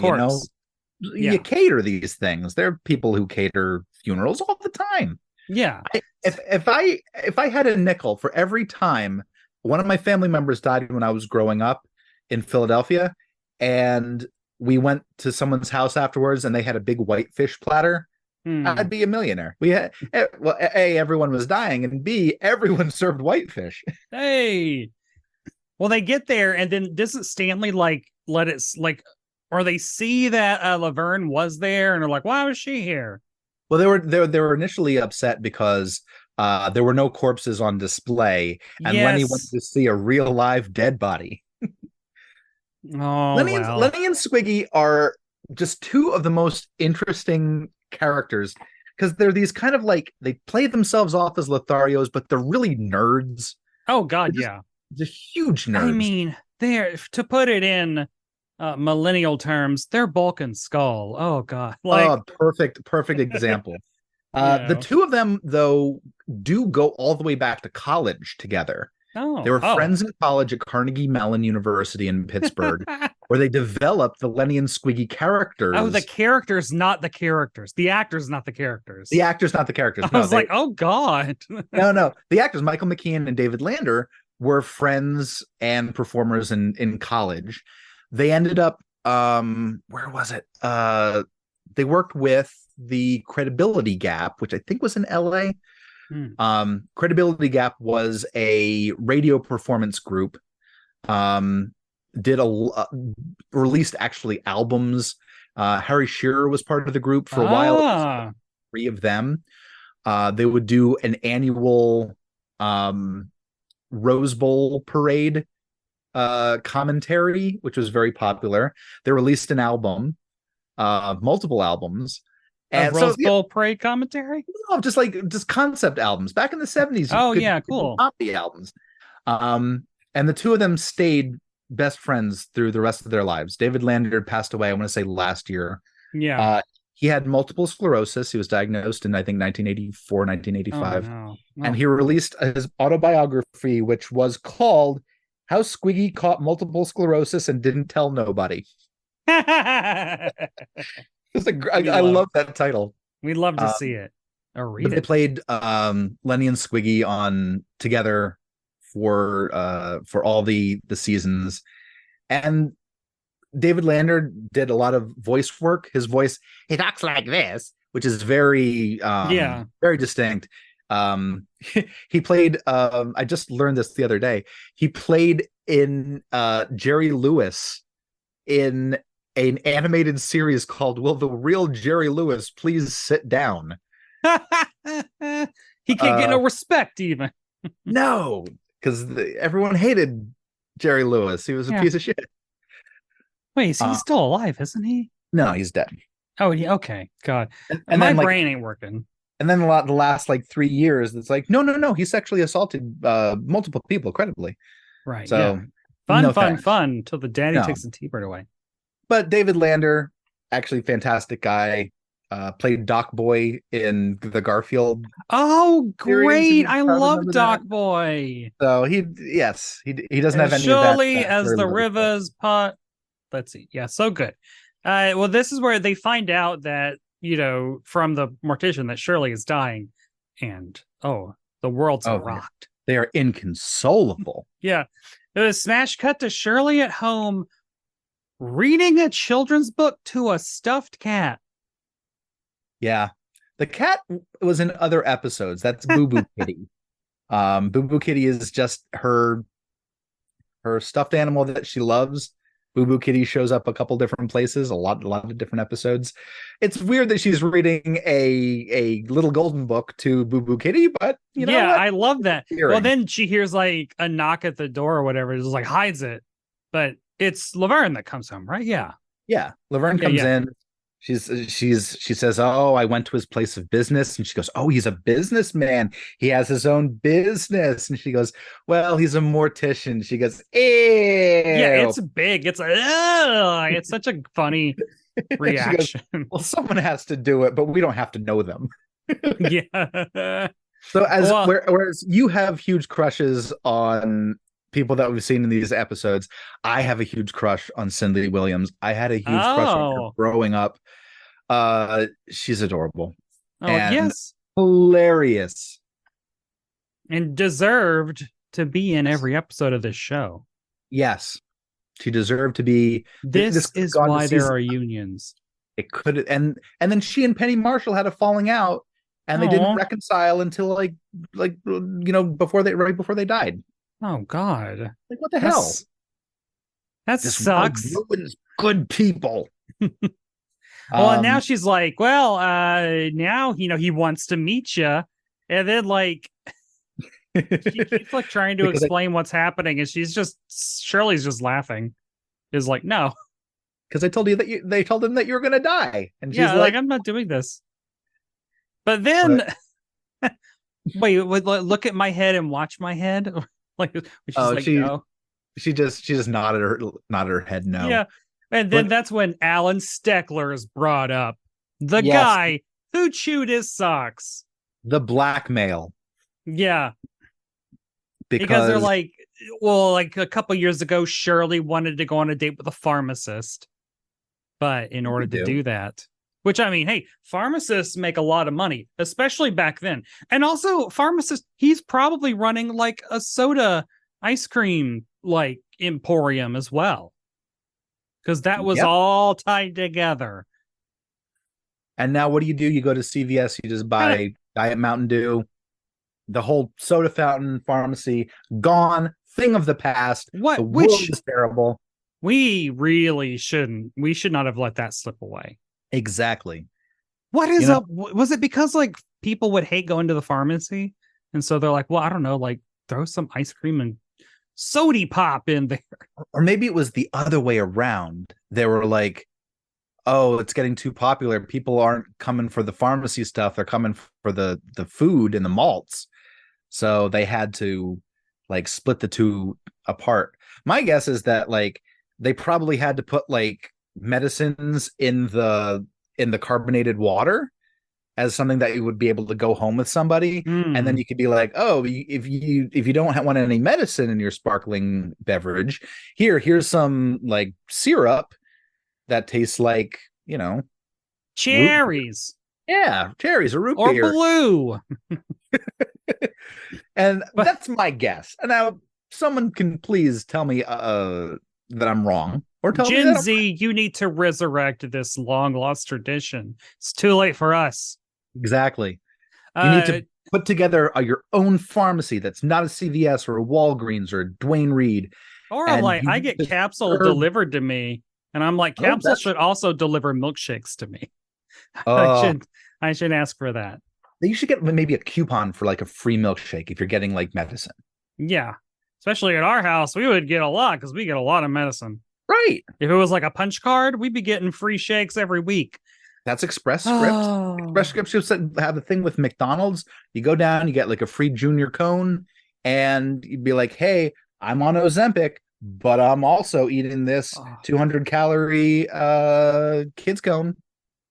Speaker 2: you cater these things. There are people who cater funerals all the time.
Speaker 1: Yeah.
Speaker 2: If I had a nickel for every time one of my family members died when I was growing up in Philadelphia, and we went to someone's house afterwards and they had a big whitefish platter, I'd be a millionaire. We had, well, A, everyone was dying, and B, everyone served whitefish.
Speaker 1: Hey. Well, they get there, and then doesn't Stanley let it or they see that Laverne was there, and they're like, "Why was she here?"
Speaker 2: Well, they were initially upset because there were no corpses on display, and Lenny wanted to see a real live dead body. Lenny and Squiggy are just two of the most interesting characters because they're these kind of like they play themselves off as Lotharios, but they're really nerds.
Speaker 1: Oh God, yeah.
Speaker 2: The huge nerds.
Speaker 1: I mean, they're to put it in millennial terms, they're Bulk and Skull. Oh God,
Speaker 2: perfect example. The two of them though do go all the way back to college together. They were friends in college at Carnegie Mellon University in Pittsburgh, where they developed the Lenny and Squiggy characters.
Speaker 1: Oh, the characters, not the characters. The actors, not the characters.
Speaker 2: The actors, not the characters.
Speaker 1: I was like, oh God.
Speaker 2: No. The actors, Michael McKean and David Lander, were friends and performers in college. They ended up, where was it? They worked with the Credibility Gap, which I think was in LA. Credibility Gap was a radio performance group. Released actually albums. Harry Shearer was part of the group for a while. 3 of them. They would do an annual Rose Bowl parade commentary, which was very popular. They released an album, multiple albums.
Speaker 1: And Rose Bowl parade commentary?
Speaker 2: No, just concept albums. Back in the 70s.
Speaker 1: Oh, yeah, cool.
Speaker 2: Comedy albums. And the two of them stayed best friends through the rest of their lives. David Lander passed away, I want to say last year.
Speaker 1: Yeah.
Speaker 2: He had multiple sclerosis. He was diagnosed in, I think, 1984, 1985.
Speaker 1: Oh, no.
Speaker 2: And he released his autobiography, which was called How Squiggy caught multiple sclerosis and didn't tell nobody. I love that title.
Speaker 1: We'd love to see it or read
Speaker 2: but
Speaker 1: it.
Speaker 2: They played Lenny and Squiggy on together for all the seasons, and David Lander did a lot of voice work. His voice, he talks like this, which is very very distinct. He played I just learned this the other day. He played in Jerry Lewis in an animated series called Will the Real Jerry Lewis Please Sit Down?
Speaker 1: He can't get no respect even.
Speaker 2: No, because everyone hated Jerry Lewis. He was a piece of shit.
Speaker 1: Wait, he's still alive, isn't he?
Speaker 2: No, he's dead.
Speaker 1: Oh, okay. God.
Speaker 2: And
Speaker 1: my
Speaker 2: then,
Speaker 1: brain ain't working.
Speaker 2: And then the last like 3 years, it's like, no, he sexually assaulted multiple people, credibly.
Speaker 1: Right.
Speaker 2: So
Speaker 1: fun till the daddy takes the T-bird away.
Speaker 2: But David Lander, actually fantastic guy. Played Doc Boy in the Garfield.
Speaker 1: Oh, great! I love Doc Boy.
Speaker 2: So he doesn't have any
Speaker 1: surely
Speaker 2: of that.
Speaker 1: As the rivers pot. Let's see. Yeah, so good. Well, this is where they find out that, from the Mortician that Shirley is dying, and the world's rocked.
Speaker 2: They are inconsolable.
Speaker 1: Yeah. It was smash cut to Shirley at home reading a children's book to a stuffed cat.
Speaker 2: Yeah. The cat was in other episodes. That's Boo Boo Kitty. Boo Boo Kitty is just her stuffed animal that she loves. Boo Boo Kitty shows up a couple different places, a lot of different episodes. It's weird that she's reading a little golden book to Boo Boo Kitty, but you know what?
Speaker 1: I love that. Well, then she hears like a knock at the door or whatever, just like hides it. But it's Laverne that comes home, right? Yeah.
Speaker 2: Yeah. Laverne comes in. She says, "Oh, I went to his place of business," and she goes, "Oh, he's a businessman. He has his own business." And she goes, "Well, he's a mortician." She goes, "Ew."
Speaker 1: Yeah, it's big. It's it's such a funny reaction.
Speaker 2: Goes, well, someone has to do it, but we don't have to know them.
Speaker 1: Yeah.
Speaker 2: So whereas you have huge crushes on people that we've seen in these episodes, I have a huge crush on Cindy Williams. I had a huge crush on her growing up. She's adorable.
Speaker 1: Oh, yes.
Speaker 2: Hilarious.
Speaker 1: And deserved to be in every episode of this show.
Speaker 2: Yes. She deserved to be.
Speaker 1: This is why there are unions.
Speaker 2: It could, and then she and Penny Marshall had a falling out, and they didn't reconcile until right before they died.
Speaker 1: Oh God!
Speaker 2: Like, what the hell?
Speaker 1: That sucks.
Speaker 2: Ruins good people.
Speaker 1: Well, and now she's like, well, now he wants to meet you, and then like she keeps like trying to explain what's happening, and Shirley's just laughing. Is like, no,
Speaker 2: because I told you that they told him that you're gonna die, and she's
Speaker 1: like, I'm not doing this. But then, wait, look at my head and watch my head. Like,
Speaker 2: she just nodded her head no.
Speaker 1: Yeah, and then that's when Alan Steckler is brought up, the guy who chewed his socks,
Speaker 2: the blackmail.
Speaker 1: Yeah, because they're like, well, like a couple years ago, Shirley wanted to go on a date with a pharmacist, but in order to do that. Which, I mean, hey, pharmacists make a lot of money, especially back then. And also, he's probably running like a soda ice cream like emporium as well. Because that was all tied together.
Speaker 2: And now what do? You go to CVS, you just buy Diet Mountain Dew. The whole soda fountain pharmacy, gone, thing of the past.
Speaker 1: What?
Speaker 2: The world is terrible.
Speaker 1: We really shouldn't. We should not have let that slip away.
Speaker 2: Exactly.
Speaker 1: What is up? Was it because like people would hate going to the pharmacy, and so they're like, well, I don't know, like throw some ice cream and soda pop in there,
Speaker 2: or maybe it was the other way around. They were like, oh, it's getting too popular. People aren't coming for the pharmacy stuff; they're coming for the food and the malts. So they had to like split the two apart. My guess is that like they probably had to put like medicines in the carbonated water, as something that you would be able to go home with somebody, and then you could be like, oh, if you don't want any medicine in your sparkling beverage, here's some like syrup that tastes like,
Speaker 1: cherries.
Speaker 2: Cherries or root
Speaker 1: or
Speaker 2: beer.
Speaker 1: Blue.
Speaker 2: And that's my guess. And now someone can please tell me that I'm wrong, or tell me
Speaker 1: Gen
Speaker 2: that
Speaker 1: Z, you need to resurrect this long lost tradition. It's too late for us.
Speaker 2: Exactly. You need to put together your own pharmacy that's not a CVS or a Walgreens or a Duane Reade.
Speaker 1: Or I'm like, I get capsule delivered to me, and I'm like, capsule should also deliver milkshakes to me. I should ask for that.
Speaker 2: You should get maybe a coupon for like a free milkshake if you're getting like medicine.
Speaker 1: Yeah. Especially at our house, we would get a lot because we get a lot of medicine.
Speaker 2: Right.
Speaker 1: If it was like a punch card, we'd be getting free shakes every week.
Speaker 2: That's Express Scripts. Express Scripts have a thing with McDonald's. You go down, you get like a free junior cone, and you'd be like, hey, I'm on Ozempic, but I'm also eating this 200 calorie kids cone.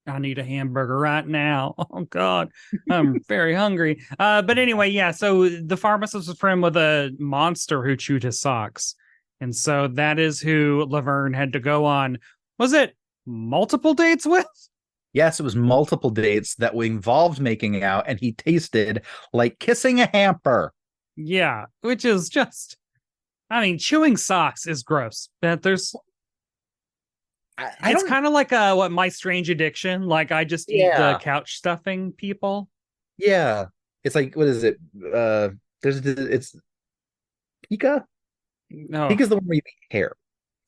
Speaker 1: I need a hamburger right now. Oh God, I'm very hungry. But anyway, yeah. So the pharmacist was friend with a monster who chewed his socks, and so that is who Laverne had to go on. Was it multiple dates with?
Speaker 2: Yes, it was multiple dates that involved making out, and he tasted like kissing a hamper.
Speaker 1: Yeah, which is just, I mean, chewing socks is gross. But there's. It's kind of like what My Strange Addiction. Like I just eat the couch stuffing people.
Speaker 2: Yeah, it's like, what is it? It's Pika.
Speaker 1: No,
Speaker 2: Pika's the one where you eat hair.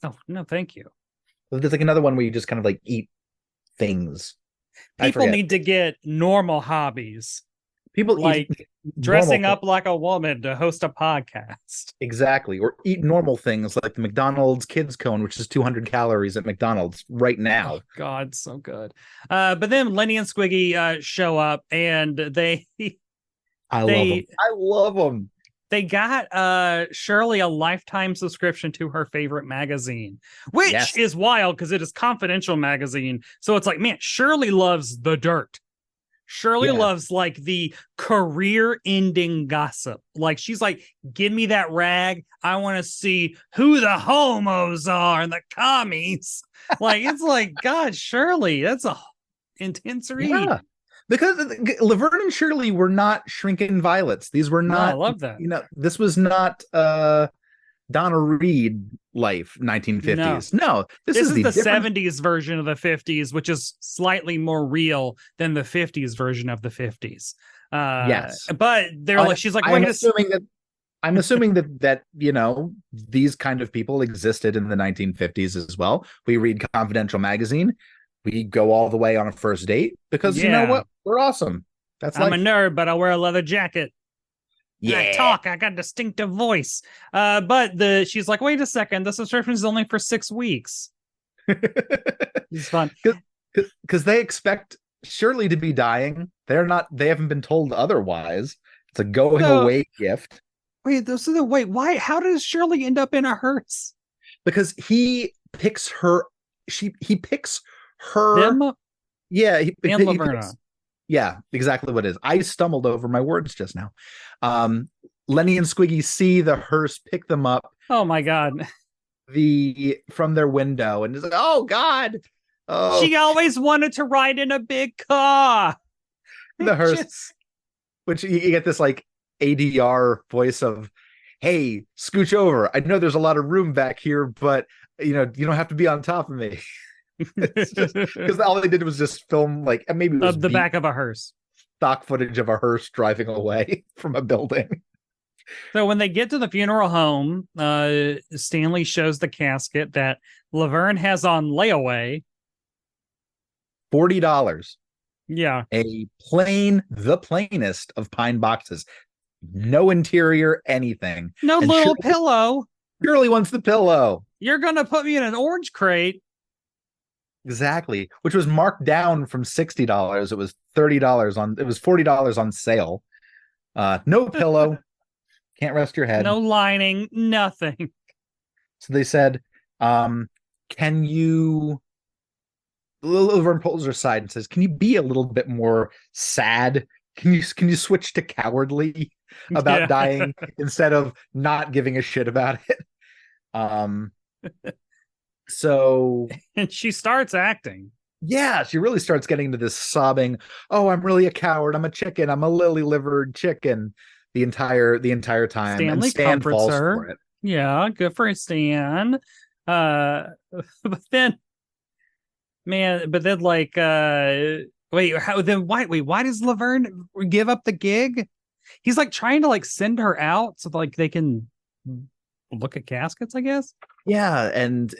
Speaker 1: Oh no, thank you.
Speaker 2: There's like another one where you just kind of like eat things.
Speaker 1: People need to get normal hobbies.
Speaker 2: People
Speaker 1: like dressing up like a woman to host a podcast.
Speaker 2: Exactly. Or eat normal things like the McDonald's kids cone, which is 200 calories at McDonald's right now.
Speaker 1: Oh, God, so good. But then Lenny and Squiggy show up, and
Speaker 2: I love them.
Speaker 1: They got Shirley a lifetime subscription to her favorite magazine, which is wild because it is Confidential magazine. So it's like, man, Shirley loves the dirt. Shirley loves like the career-ending gossip. Like she's like, give me that rag. I want to see who the homos are and the commies. Like it's like, God, Shirley, that's a intense read. Yeah.
Speaker 2: Because Laverne and Shirley were not shrinking violets. These were not. I
Speaker 1: love that.
Speaker 2: This was not Donna Reed life 1950s. No, this is the
Speaker 1: 70s version of the 50s, which is slightly more real than the 50s version of the 50s.
Speaker 2: Yes,
Speaker 1: but they're like, she's like, wait,
Speaker 2: I'm assuming that these kind of people existed in the 1950s as well. We read Confidential magazine. We go all the way on a first date because you know what? We're awesome.
Speaker 1: I'm a nerd, but I wear a leather jacket. Yeah, I talk. I got a distinctive voice. But she's like, wait a second. The subscription is only for 6 weeks. It's fun
Speaker 2: because they expect Shirley to be dying. They haven't been told otherwise. It's a going away gift.
Speaker 1: Wait, why? How does Shirley end up in a hearse?
Speaker 2: Because he picks her. He picks her.
Speaker 1: Them?
Speaker 2: Yeah,
Speaker 1: and Laverna.
Speaker 2: Yeah, exactly what it is. I stumbled over my words just now. Lenny and Squiggy see the hearse, pick them up.
Speaker 1: Oh my God.
Speaker 2: From their window, and it's like, oh God. Oh.
Speaker 1: She always wanted to ride in a big car.
Speaker 2: The hearse. Which you get this like ADR voice of, hey, scooch over. I know there's a lot of room back here, but you don't have to be on top of me. Because all they did was just film like maybe it was
Speaker 1: the back of a hearse,
Speaker 2: stock footage of a hearse driving away from a building.
Speaker 1: So when they get to the funeral home, Stanley shows the casket that Laverne has on layaway.
Speaker 2: $40.
Speaker 1: Yeah,
Speaker 2: the plainest of pine boxes, no interior, anything,
Speaker 1: no
Speaker 2: and
Speaker 1: little pillow.
Speaker 2: Shirley wants the pillow.
Speaker 1: You're gonna put me in an orange crate.
Speaker 2: Exactly, which was marked down from $60. It was $30 it was $40 on sale. No pillow, can't rest your head.
Speaker 1: No lining, nothing.
Speaker 2: So they said, can you Laverne pulls her aside and says, "Can you be a little bit more sad? Can you switch to cowardly about
Speaker 1: Yeah.
Speaker 2: dying instead of not giving a shit about it?" Um, so
Speaker 1: And she starts acting.
Speaker 2: yeah, she really starts getting into this sobbing. Oh, I'm really a coward. I'm a chicken. I'm a lily-livered chicken. The entire time, and
Speaker 1: Stanley
Speaker 2: Stan
Speaker 1: comforts
Speaker 2: falls
Speaker 1: her.
Speaker 2: for it.
Speaker 1: Yeah, good for Stan. But then, man, but then like, wait, how then? Why does Laverne give up the gig? He's like trying to like send her out so like they can look at caskets, I guess.
Speaker 2: Yeah, and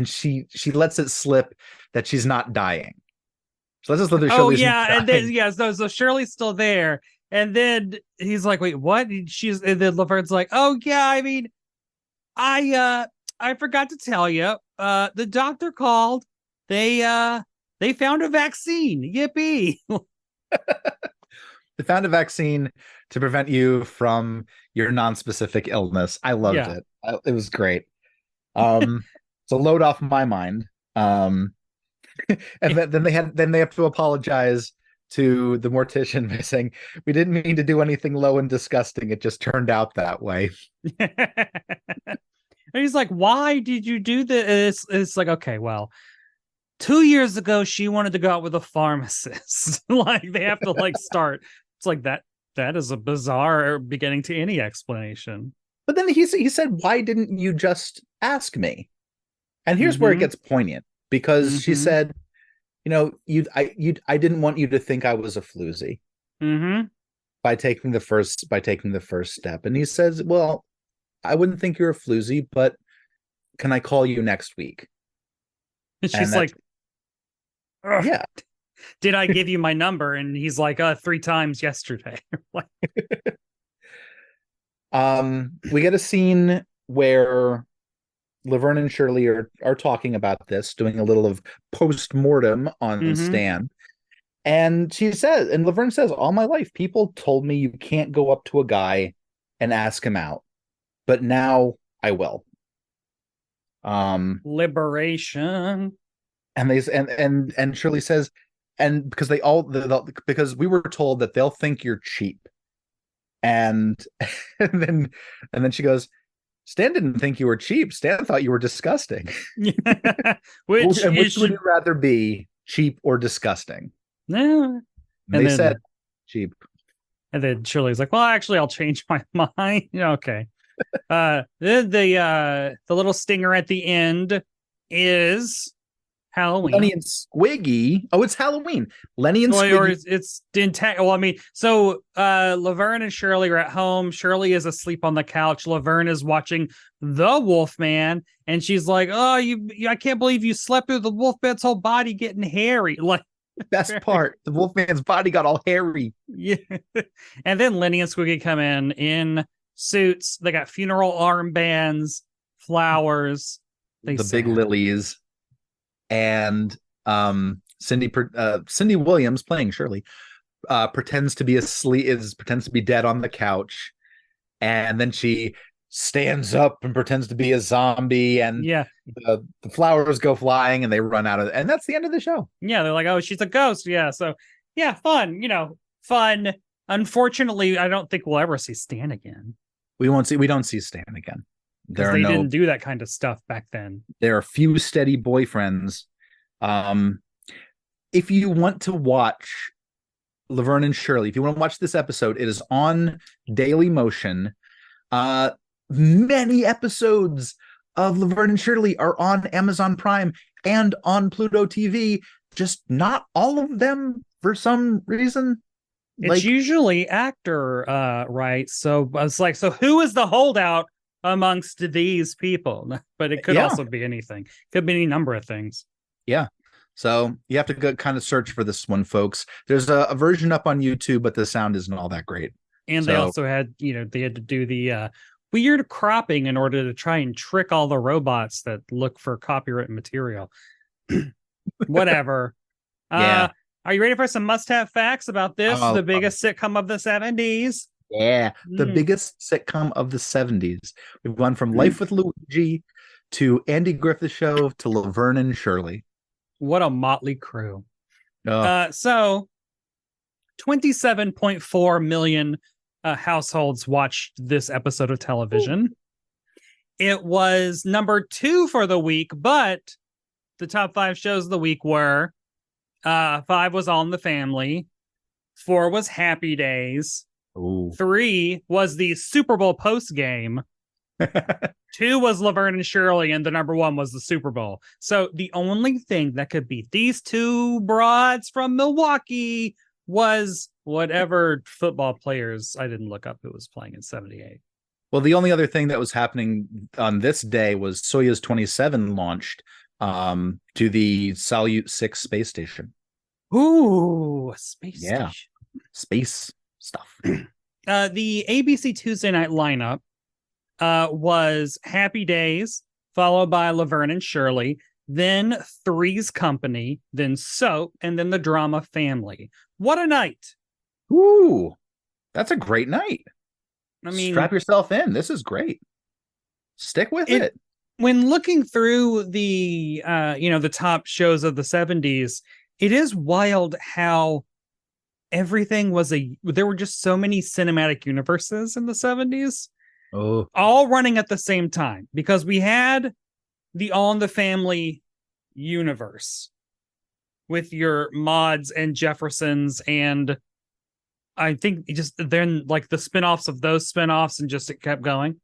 Speaker 2: she lets it slip that she's not dying. She lets it slip that
Speaker 1: Oh
Speaker 2: Shirley's not
Speaker 1: yeah, and then
Speaker 2: dying.
Speaker 1: yeah, so Shirley's still there, and then he's like, "Wait, what?" And then Laverne's like, "Oh yeah, I mean, I forgot to tell you, the doctor called. They found a vaccine. Yippee!"
Speaker 2: They found a vaccine to prevent you from your non-specific illness. I loved
Speaker 1: Yeah.
Speaker 2: it. It was great. It's a load off my mind. And then they have to apologize to the mortician by saying, "We didn't mean to do anything low and disgusting. It just turned out that way."
Speaker 1: And he's like, "Why did you do this?" It's like, okay, well, 2 years ago she wanted to go out with a pharmacist. Like they have to like start. It's like that. That is a bizarre beginning to any explanation.
Speaker 2: But then he said, "Why didn't you just ask me?" And here's where it gets poignant, because she said, I didn't want you to think I was a floozy by taking the first step. And he says, "Well, I wouldn't think you're a floozy, but can I call you next week?"
Speaker 1: And she's like,
Speaker 2: yeah.
Speaker 1: "Did I give you my number?" And he's like, 3 times yesterday. Like,
Speaker 2: we get a scene where Laverne and Shirley are talking about this, doing a little of post-mortem on Stan. And Laverne says, "All my life, people told me you can't go up to a guy and ask him out, but now I will."
Speaker 1: Liberation.
Speaker 2: And Shirley says, and because because we were told that they'll think you're cheap. And and then she goes, "Stan didn't think you were cheap. Stan thought you were disgusting." Which would you rather be, cheap or disgusting?
Speaker 1: No.
Speaker 2: And they said cheap.
Speaker 1: And then Shirley's like, "Well, actually, I'll change my mind." Okay. The little stinger at the end is Halloween.
Speaker 2: Lenny and Squiggy. Oh, it's Halloween. Lenny and Squiggy.
Speaker 1: Or it's intact. Well, I mean, so Laverne and Shirley are at home. Shirley is asleep on the couch. Laverne is watching The Wolfman, and she's like, "Oh, I can't believe you slept through the Wolfman's whole body getting hairy." Like,
Speaker 2: best part, the Wolfman's body got all hairy.
Speaker 1: Yeah. And then Lenny and Squiggy come in suits. They got funeral armbands, flowers,
Speaker 2: the big lilies. And Cindy Williams, playing Shirley, pretends to be pretends to be dead on the couch, and then she stands up and pretends to be a zombie, and the flowers go flying and they run out of it, and that's the end of the show.
Speaker 1: Yeah, they're like, "Oh, she's a ghost." Yeah, so yeah, fun. Fun. Unfortunately, I don't think we'll ever see Stan again.
Speaker 2: We don't see Stan again.
Speaker 1: Because they didn't do that kind of stuff back then.
Speaker 2: There are few steady boyfriends. If you want to watch Laverne and Shirley, if you want to watch this episode, it is on Daily Motion. Many episodes of Laverne and Shirley are on Amazon Prime and on Pluto TV. Just not all of them for some reason.
Speaker 1: It's usually actor rights. So it's like, so who is the holdout amongst these people? But it could also be anything. Could be any number of things.
Speaker 2: Yeah. So you have to go kind of search for this one, folks. There's a version up on YouTube, but the sound isn't all that great.
Speaker 1: And they also had, they had to do the weird cropping in order to try and trick all the robots that look for copyright material. Whatever.
Speaker 2: Yeah.
Speaker 1: Are you ready for some must-have facts about this? The biggest sitcom of the 70s.
Speaker 2: Yeah, the biggest sitcom of the 70s. We've gone from Life with Luigi to Andy Griffith Show to Laverne and Shirley.
Speaker 1: What a motley crew.
Speaker 2: Oh,
Speaker 1: So 27.4 million households watched this episode of television. It was number 2 for the week, but the top 5 shows of the week were 5 was All in the Family, 4 was Happy Days,
Speaker 2: ooh.
Speaker 1: 3 was the Super Bowl post game, 2 was Laverne and Shirley, and the number 1 was the Super Bowl. So the only thing that could beat these two broads from Milwaukee was whatever football players I didn't look up who was playing in 78.
Speaker 2: Well, the only other thing that was happening on this day was Soyuz 27 launched to the Salyut 6 space station.
Speaker 1: Ooh, a space
Speaker 2: Yeah.
Speaker 1: station.
Speaker 2: Space stuff.
Speaker 1: The ABC Tuesday night lineup was Happy Days, followed by Laverne and Shirley, then Three's Company, then Soap, and then the Drama Family. What a night!
Speaker 2: Ooh, that's a great night.
Speaker 1: I mean,
Speaker 2: strap yourself in. This is great. Stick with it.
Speaker 1: When looking through the the top shows of the 70s, it is wild how everything was there were just so many cinematic universes in the 70s.
Speaker 2: Oh,
Speaker 1: All running at the same time, because we had the All in the Family universe with your Mods and Jeffersons, and I think just then like the spinoffs of those spinoffs, and just it kept going.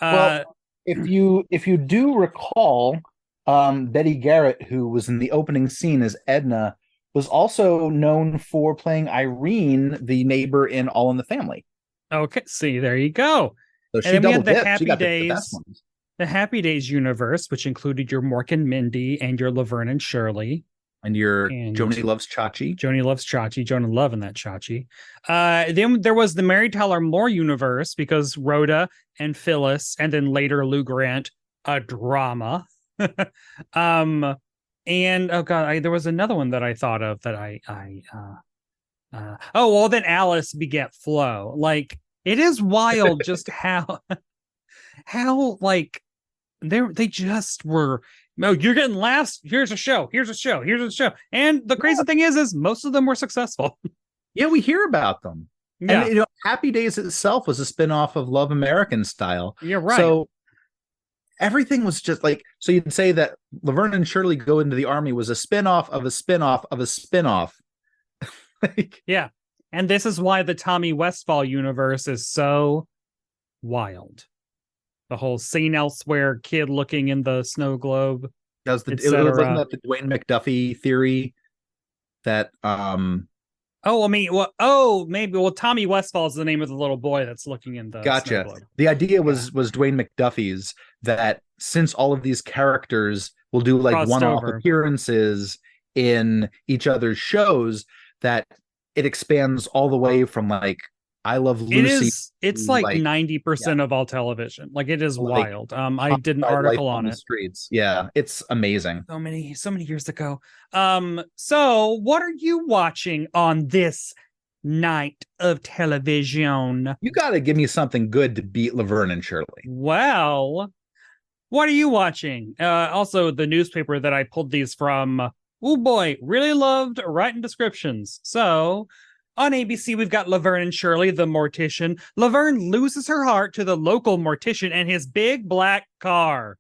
Speaker 2: Well, if you do recall, Betty Garrett, who was in the opening scene as Edna, was also known for playing Irene, the neighbor in All in the Family.
Speaker 1: Okay, see, there you go.
Speaker 2: So she
Speaker 1: And then we
Speaker 2: double
Speaker 1: had the
Speaker 2: dipped. She
Speaker 1: Happy
Speaker 2: got the
Speaker 1: Days,
Speaker 2: best ones.
Speaker 1: the Happy Days universe, which included your Mork and Mindy and your Laverne and Shirley.
Speaker 2: And your
Speaker 1: And
Speaker 2: Joni Loves Chachi.
Speaker 1: Joni loves Chachi. Jonah loving that Chachi. Then there was the Mary Tyler Moore universe, because Rhoda and Phyllis, and then later Lou Grant, a drama. And oh god, there was another one that I thought of that then Alice beget Flo. Like, it is wild just how like they just were. No, you're getting laughs. Here's a show. Here's a show. Here's a show. And the crazy thing is most of them were successful.
Speaker 2: Yeah, we hear about them.
Speaker 1: Yeah.
Speaker 2: And Happy Days itself was a spinoff of Love American Style.
Speaker 1: You're right.
Speaker 2: So everything was just like, so you'd say that Laverne and Shirley Go Into the Army was a spinoff of a spinoff of a spinoff.
Speaker 1: Yeah. And this is why the Tommy Westphall universe is so wild. The whole Seen Elsewhere kid looking in the snow globe.
Speaker 2: Wasn't that the Dwayne McDuffie theory that Tommy
Speaker 1: Westphall is the name of the little boy that's looking in the
Speaker 2: gotcha.
Speaker 1: snow globe.
Speaker 2: The idea was Dwayne McDuffie's, that since all of these characters will do like
Speaker 1: Crossed
Speaker 2: one-off
Speaker 1: over.
Speaker 2: appearances in each other's shows, that it expands all the way from like I Love Lucy.
Speaker 1: It's like 90% of all television. Like, it is wild. I did an article on it.
Speaker 2: Streets. Yeah, it's amazing.
Speaker 1: So many years ago. So what are you watching on this night of television?
Speaker 2: You got to give me something good to beat Laverne and Shirley.
Speaker 1: Well, what are you watching? Also, the newspaper that I pulled these from, oh boy, really loved writing descriptions. So on ABC, we've got Laverne and Shirley, the Mortician. Laverne loses her heart to the local Mortician and his big black car.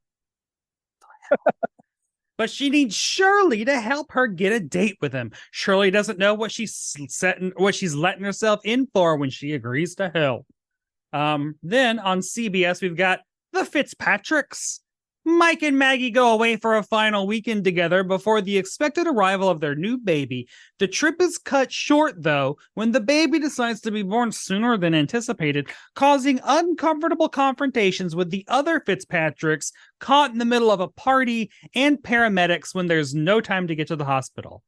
Speaker 1: But she needs Shirley to help her get a date with him. Shirley doesn't know what she's letting herself in for when she agrees to help. Then on CBS, we've got the Fitzpatricks. Mike and Maggie go away for a final weekend together before the expected arrival of their new baby. The trip is cut short, though, when the baby decides to be born sooner than anticipated, causing uncomfortable confrontations with the other Fitzpatricks caught in the middle of a party and paramedics when there's no time to get to the hospital.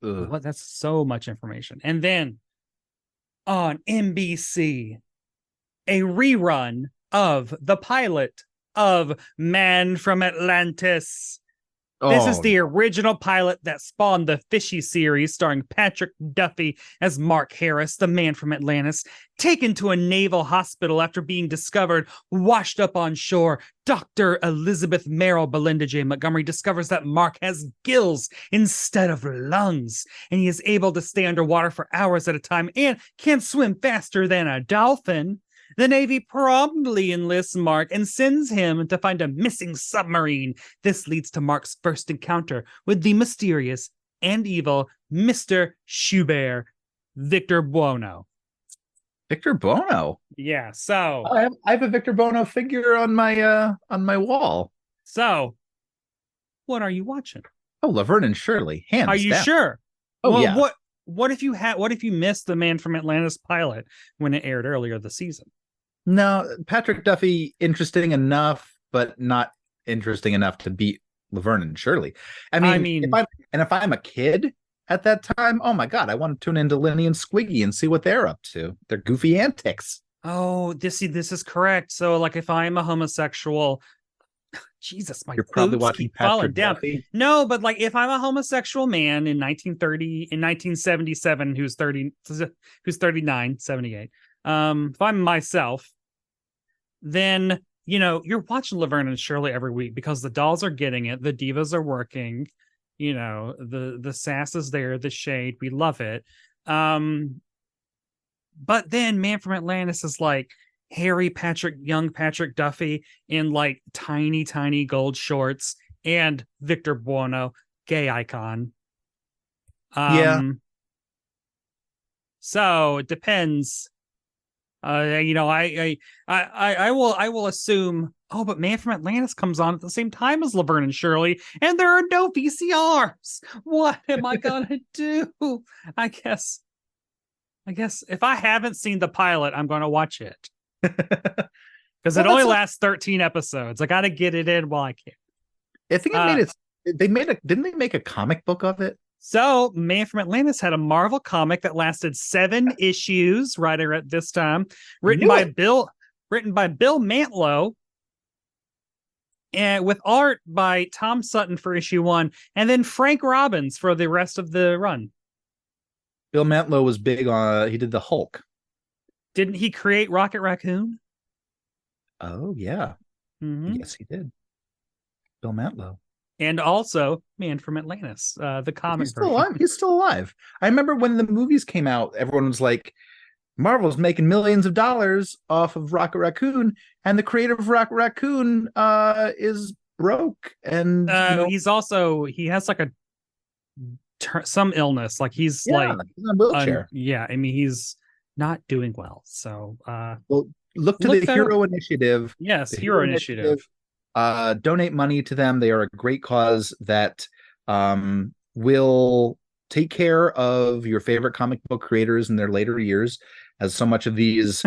Speaker 1: What? That's so much information. And then on NBC, a rerun of the pilot of Man from Atlantis. This is
Speaker 2: Oh,
Speaker 1: the original pilot that spawned the Fishy series, starring Patrick Duffy as Mark Harris, the man from Atlantis, taken to a naval hospital after being discovered washed up on shore. Dr. Elizabeth Merrill, Belinda J. Montgomery, discovers that Mark has gills instead of lungs, and he is able to stay underwater for hours at a time and can swim faster than a dolphin. The Navy promptly enlists Mark and sends him to find a missing submarine. This leads to Mark's first encounter with the mysterious and evil Mr. Schubert, Victor Buono.
Speaker 2: Victor Buono.
Speaker 1: Yeah, so
Speaker 2: I have a Victor Buono figure on my wall.
Speaker 1: So what are you watching?
Speaker 2: Oh, Laverne and Shirley. Hands
Speaker 1: Are you
Speaker 2: down.
Speaker 1: sure?
Speaker 2: Oh,
Speaker 1: well,
Speaker 2: yeah.
Speaker 1: What if you missed the Man from Atlantis pilot when it aired earlier this season?
Speaker 2: No, Patrick Duffy, interesting enough, but not interesting enough to beat Laverne and Shirley. I mean, if I'm a kid at that time, oh my God, I want to tune into Linny and Squiggy and see what they're up to. Their goofy antics.
Speaker 1: Oh, this is correct. So, like, if I'm a homosexual, Jesus, my
Speaker 2: You're probably
Speaker 1: boobs
Speaker 2: watching
Speaker 1: keep falling
Speaker 2: Patrick
Speaker 1: down.
Speaker 2: Duffy.
Speaker 1: No, but like, if I'm a homosexual man in 1977, who's 39, 78, if I'm myself, then you're watching Laverne and Shirley every week because the dolls are getting it, the divas are working, the sass is there, the shade, we love it. But then Man from Atlantis is like young Patrick Duffy in like tiny gold shorts, and Victor Buono, gay icon.
Speaker 2: Yeah.
Speaker 1: So it depends. I will assume. Oh, but Man from Atlantis comes on at the same time as Laverne and Shirley, and there are no VCRs. What am I gonna do? I guess if I haven't seen the pilot, I'm gonna watch it because it only lasts 13 episodes. I gotta get it in while I can.
Speaker 2: I think didn't they make a comic book of it?
Speaker 1: So, Man from Atlantis had a Marvel comic that lasted 7 issues right at this time, written by Bill Mantlo, and with art by Tom Sutton for issue 1, and then Frank Robbins for the rest of the run.
Speaker 2: Bill Mantlo was big on. He did the Hulk.
Speaker 1: Didn't he create Rocket Raccoon?
Speaker 2: Oh yeah, Yes, he did. Bill Mantlo.
Speaker 1: And also Man from Atlantis, the comic.
Speaker 2: He's still alive. He's still alive. I remember when the movies came out, everyone was like, Marvel's making millions of dollars off of Rocket Raccoon, and the creator of Rocket Raccoon is broke. And
Speaker 1: he has like some illness. Like he's
Speaker 2: in a wheelchair.
Speaker 1: I mean, he's not doing well. So
Speaker 2: look to the Hero Initiative.
Speaker 1: Yes, Hero Initiative.
Speaker 2: Donate money to them. They are a great cause that will take care of your favorite comic book creators in their later years, as so much of these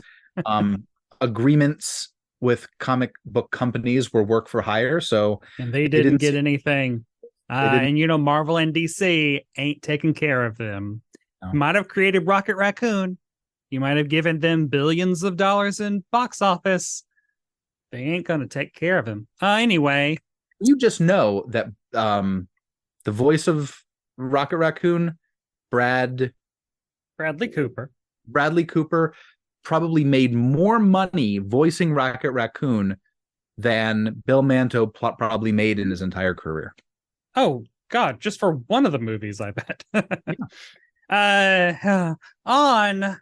Speaker 2: agreements with comic book companies were work for hire. So
Speaker 1: and they didn't get anything. And Marvel and DC ain't taking care of them. No. You might have created Rocket Raccoon. You might have given them billions of dollars in box office. They ain't gonna take care of him. Anyway,
Speaker 2: you just know that the voice of Rocket Raccoon, Bradley Cooper, probably made more money voicing Rocket Raccoon than Bill Manto probably made in his entire career.
Speaker 1: Oh God, just for one of the movies, I bet. On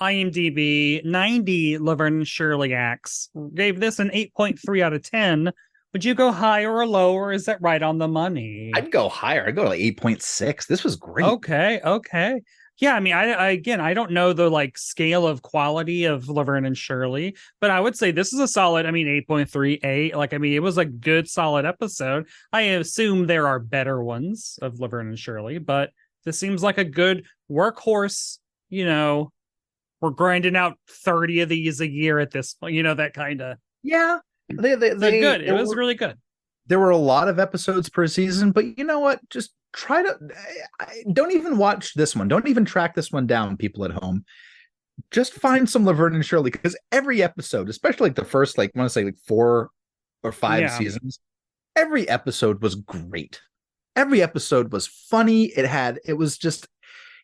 Speaker 1: IMDb, 90 Laverne and Shirley acts gave this an 8.3 out of 10. Would you go higher or lower? Or is that right on the money?
Speaker 2: I'd go higher. I'd go to like 8.6. This was great.
Speaker 1: Okay. Yeah, I mean, I don't know the like scale of quality of Laverne and Shirley, but I would say this is a solid, 8.3, 8. Like, it was a good, solid episode. I assume there are better ones of Laverne and Shirley, but this seems like a good workhorse. We're grinding out 30 of these a year at this point, that kind of.
Speaker 2: Yeah. They're
Speaker 1: good. It was really good.
Speaker 2: There were a lot of episodes per season, but you know what? Just don't even watch this one. Don't even track this one down, people at home. Just find some Laverne and Shirley, because every episode, especially like the first, 4 or 5 seasons, every episode was great. every episode was funny. It was just,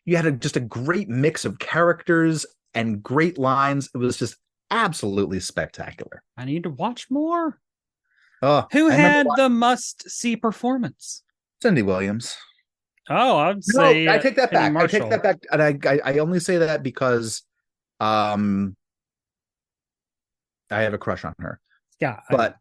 Speaker 2: you had just a great mix of characters and great lines. It was just absolutely spectacular.
Speaker 1: I need to watch more.
Speaker 2: Who
Speaker 1: had the must-see performance?
Speaker 2: Cindy Williams.
Speaker 1: Oh, I'd say
Speaker 2: I take that back.
Speaker 1: Marshall.
Speaker 2: I take that back, and I only say that because I have a crush on her.
Speaker 1: Yeah,
Speaker 2: but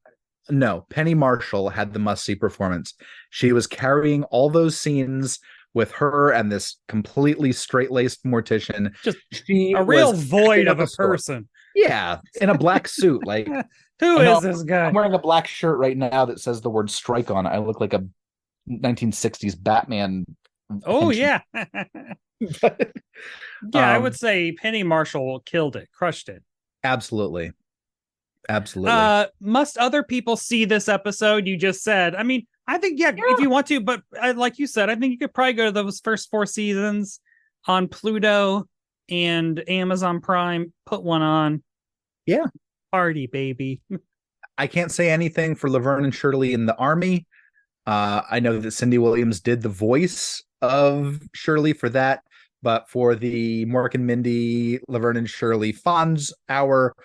Speaker 2: no, Penny Marshall had the must-see performance. She was carrying all those scenes with her and this completely straight-laced mortician.
Speaker 1: Just a real void of a person.
Speaker 2: Yeah, in a black suit. Like,
Speaker 1: who is this guy?
Speaker 2: I'm wearing a black shirt right now that says the word strike on it. I look like a 1960s Batman.
Speaker 1: Oh, yeah. I would say Penny Marshall killed it, crushed it.
Speaker 2: Absolutely.
Speaker 1: Must other people see this episode you just said? I mean, I think, if you want to, but like you said, I think you could probably go to those first 4 seasons on Pluto and Amazon Prime, put one on.
Speaker 2: Yeah.
Speaker 1: Party, baby.
Speaker 2: I can't say anything for Laverne and Shirley in the Army. I know that Cindy Williams did the voice of Shirley for that, but for the Mork and Mindy, Laverne and Shirley Fonz Hour,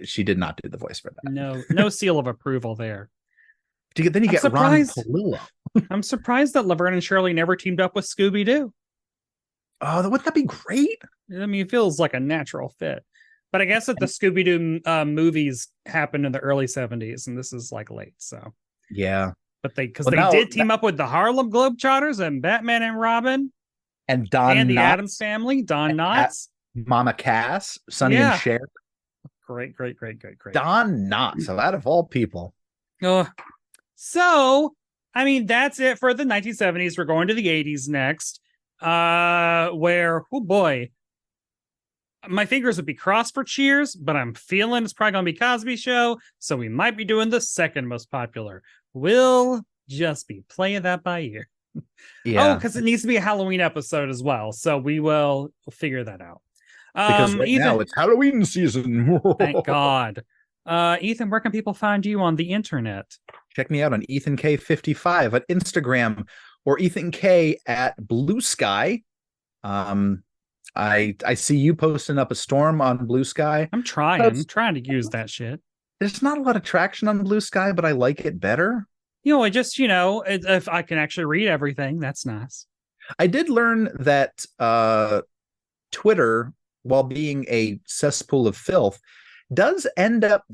Speaker 2: she did not do the voice for that.
Speaker 1: No seal of approval there.
Speaker 2: Then you get Ron Palillo.
Speaker 1: I'm surprised that Laverne and Shirley never teamed up with Scooby-Doo.
Speaker 2: Oh, wouldn't that be great?
Speaker 1: I mean, it feels like a natural fit. But I guess that the Scooby-Doo movies happened in the early 70s, and this is like late, so.
Speaker 2: Yeah.
Speaker 1: But they did team up with the Harlem Globetrotters and Batman and Robin.
Speaker 2: And Don
Speaker 1: and the
Speaker 2: Knotts.
Speaker 1: Addams Family, Don Knotts.
Speaker 2: Mama Cass, Sonny and Cher.
Speaker 1: Great.
Speaker 2: Don Knotts, out of all people.
Speaker 1: So, I mean, that's it for the 1970s. We're going to the 80s next, where, oh boy, my fingers would be crossed for Cheers, but I'm feeling it's probably going to be Cosby Show, so we might be doing the second most popular. We'll just be playing that by ear.
Speaker 2: Yeah.
Speaker 1: Oh, because it needs to be a Halloween episode as well, so we'll figure that out.
Speaker 2: Because Ethan, now it's Halloween season.
Speaker 1: Thank God. Ethan, where can people find you on the internet?
Speaker 2: Check me out on Ethan K55 at Instagram or Ethan K at Blue Sky. I see you posting up a storm on Blue Sky.
Speaker 1: I'm trying to use that shit.
Speaker 2: There's not a lot of traction on Blue Sky, but I like it better.
Speaker 1: I just, if I can actually read everything, that's nice.
Speaker 2: I did learn that Twitter, while being a cesspool of filth, does end up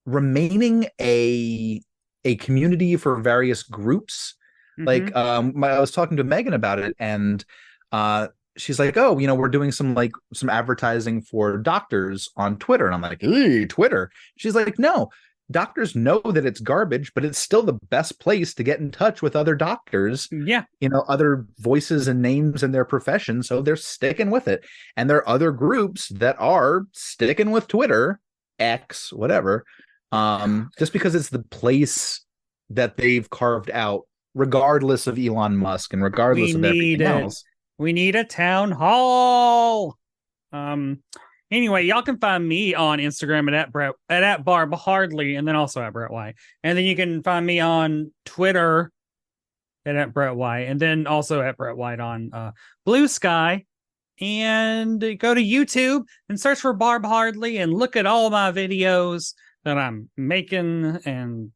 Speaker 2: remaining a community for various groups. Mm-hmm. Like I was talking to Megan about it, and she's like, oh, we're doing some advertising for doctors on Twitter. And I'm like, hey, Twitter. She's like, no, doctors know that it's garbage, but it's still the best place to get in touch with other doctors.
Speaker 1: Yeah.
Speaker 2: Other voices and names in their profession. So they're sticking with it. And there are other groups that are sticking with Twitter, X, whatever, just because it's the place that they've carved out, regardless of Elon Musk and regardless of everything else.
Speaker 1: We need a town hall. Anyway, y'all can find me on Instagram at Barb Hardly, and then also at Brett Y. And then you can find me on Twitter at Brett Y, and then also at Brett White on Blue Sky. And go to YouTube and search for Barb Hardly and look at all my videos that I'm making. And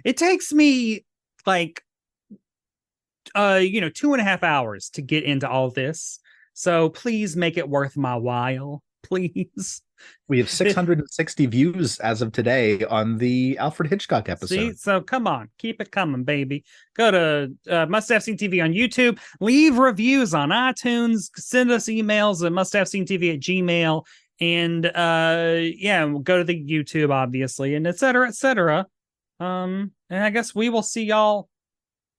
Speaker 1: it takes me 2.5 hours to get into all this. So please make it worth my while, please. We have 660 views as of today on the Alfred Hitchcock episode. See? So come on, keep it coming, baby. Go to Must Have Seen TV on YouTube. Leave reviews on iTunes. Send us emails at musthaveseen@gmail.com. And go to the YouTube, obviously, and et cetera. And I guess we will see y'all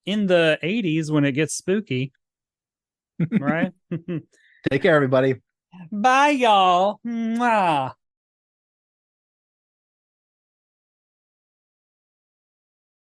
Speaker 1: in the 80s when it gets spooky. Right? Take care, everybody. Bye, y'all. Mwah.